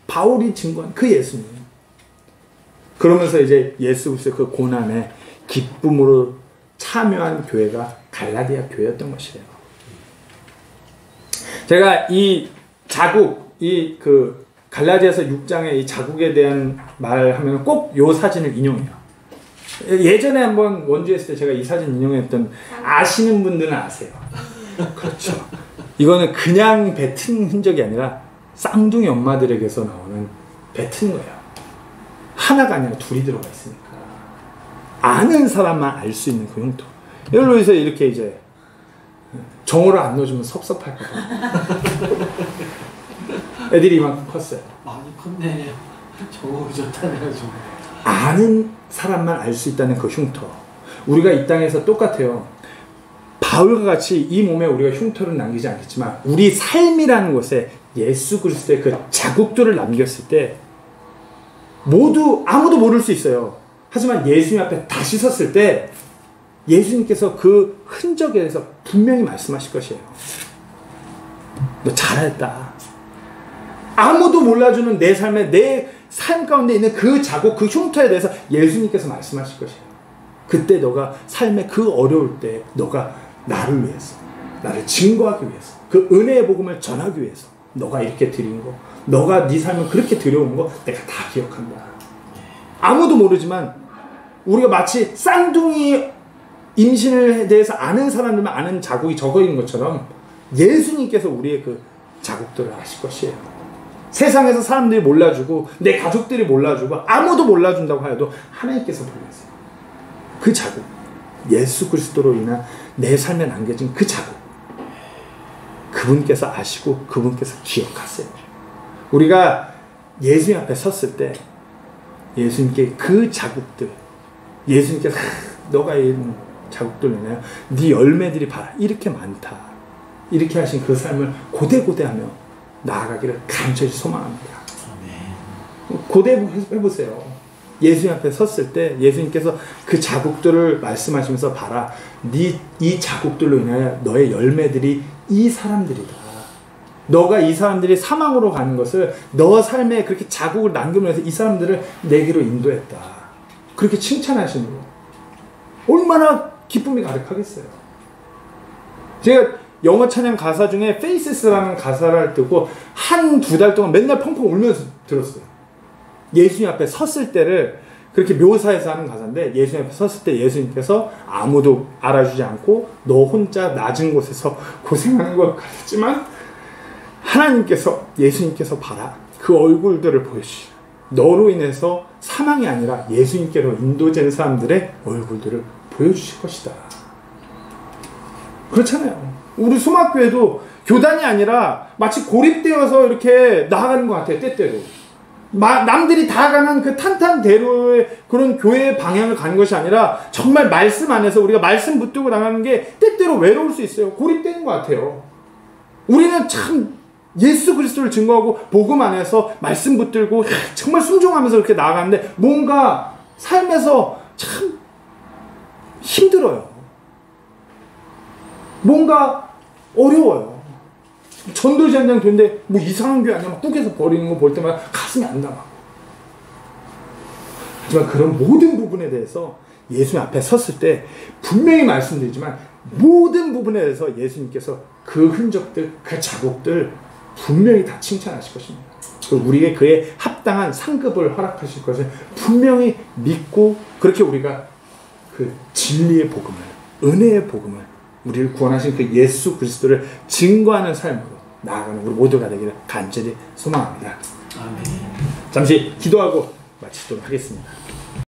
바울이 증거한 그 예수님. 그러면서 이제 예수 그리스도의 그 고난에 기쁨으로 참여한 교회가 갈라디아 교회였던 것이에요. 제가 이 자국, 그 갈라디아서 6장의 이 자국에 대한 말하면 꼭 요 사진을 인용해요. 예전에 한번 원주에 있을 때 제가 이 사진 인용했던, 아시는 분들은 아세요. 그렇죠. 이거는 그냥 뱉은 흔적이 아니라 쌍둥이 엄마들에게서 나오는 뱉은 거예요. 하나가 아니라 둘이 들어가 있으니까. 아는 사람만 알 수 있는 그 흉터. 이걸로 해서 이렇게 이제 정오를 안 넣어주면 섭섭할까봐. 애들이 이만큼 컸어요. 많이 컸네. 정오가 좋다네. 아는 사람만 알 수 있다는 그 흉터. 우리가 이 땅에서 똑같아요. 바울과 같이 이 몸에 우리가 흉터를 남기지 않겠지만 우리 삶이라는 곳에 예수 그리스도의 그 자국들을 남겼을 때 아무도 모를 수 있어요. 하지만 예수님 앞에 다시 섰을 때 예수님께서 그 흔적에 대해서 분명히 말씀하실 것이에요. 너 잘했다. 아무도 몰라주는 내 삶 가운데 있는 그 자국, 그 흉터에 대해서 예수님께서 말씀하실 것이에요. 그때 너가 삶의 그 어려울 때 너가 나를 위해서, 나를 증거하기 위해서, 그 은혜의 복음을 전하기 위해서 너가 이렇게 드린 거, 너가 네 삶을 그렇게 들여온 거 내가 다 기억한다. 아무도 모르지만 우리가 마치 쌍둥이 임신에 대해서 아는 사람들만 아는 자국이 적어 있는 것처럼 예수님께서 우리의 그 자국들을 아실 것이에요. 세상에서 사람들이 몰라주고 내 가족들이 몰라주고 아무도 몰라준다고 하여도 하나님께서 몰라주세요. 그 자국, 예수 그리스도로 인한 내 삶에 남겨진 그 자국, 그분께서 아시고 그분께서 기억하세요. 우리가 예수님 앞에 섰을 때 예수님께 그 자국들, 예수님께서 너가 이런 자국들로 인하여 네 열매들이 봐라, 이렇게 많다, 이렇게 하신 그 삶을 고대고대하며 나아가기를 간절히 소망합니다. 고대해보세요. 예수님 앞에 섰을 때 예수님께서 그 자국들을 말씀하시면서 봐라, 이 자국들로 인하여 너의 열매들이 이 사람들이다. 너가 이 사람들이 사망으로 가는 것을 너 삶에 그렇게 자국을 남기면서 이 사람들을 내게로 인도했다. 그렇게 칭찬하시는 거 얼마나 기쁨이 가득하겠어요. 제가 영어 찬양 가사 중에 Faces라는 가사를 듣고 한2 달 동안 맨날 펑펑 울면서 들었어요. 예수님 앞에 섰을 때를 그렇게 묘사해서 하는 가사인데, 예수님 앞에 섰을 때 예수님께서 아무도 알아주지 않고 너 혼자 낮은 곳에서 고생하는 것 같지만 하나님께서, 예수님께서 봐라, 그 얼굴들을 보여주시라. 너로 인해서 사망이 아니라 예수님께로 인도된 사람들의 얼굴들을 보여주실 것이다. 그렇잖아요. 우리 소막교회도 교단이 아니라 마치 고립되어서 이렇게 나아가는 것 같아요. 때때로 남들이 다 가는 그 탄탄대로의 그런 교회의 방향을 가는 것이 아니라 정말 말씀 안에서 우리가 말씀 붙들고 나가는 게 때때로 외로울 수 있어요. 고립되는 것 같아요. 우리는 참 예수 그리스도를 증거하고 복음 안에서 말씀 붙들고 정말 순종하면서 그렇게 나아가는데 뭔가 삶에서 참 힘들어요. 뭔가 어려워요. 전도지 한 장 되는데 뭐 이상한 교회 아니야 막 꾸겨서 버리는 거 볼 때마다 가슴이 안 나가고. 하지만 그런 모든 부분에 대해서 예수님 앞에 섰을 때 분명히 말씀드리지만 모든 부분에 대해서 예수님께서 그 흔적들, 그 자국들 분명히 다 칭찬하실 것입니다. 그리고 우리에게 그에 합당한 상급을 허락하실 것을 분명히 믿고 그렇게 우리가 그 진리의 복음을, 은혜의 복음을, 우리를 구원하신 그 예수 그리스도를 증거하는 삶으로 나아가는 우리 모두가 되기를 간절히 소망합니다. 아멘. 잠시 기도하고 마치도록 하겠습니다.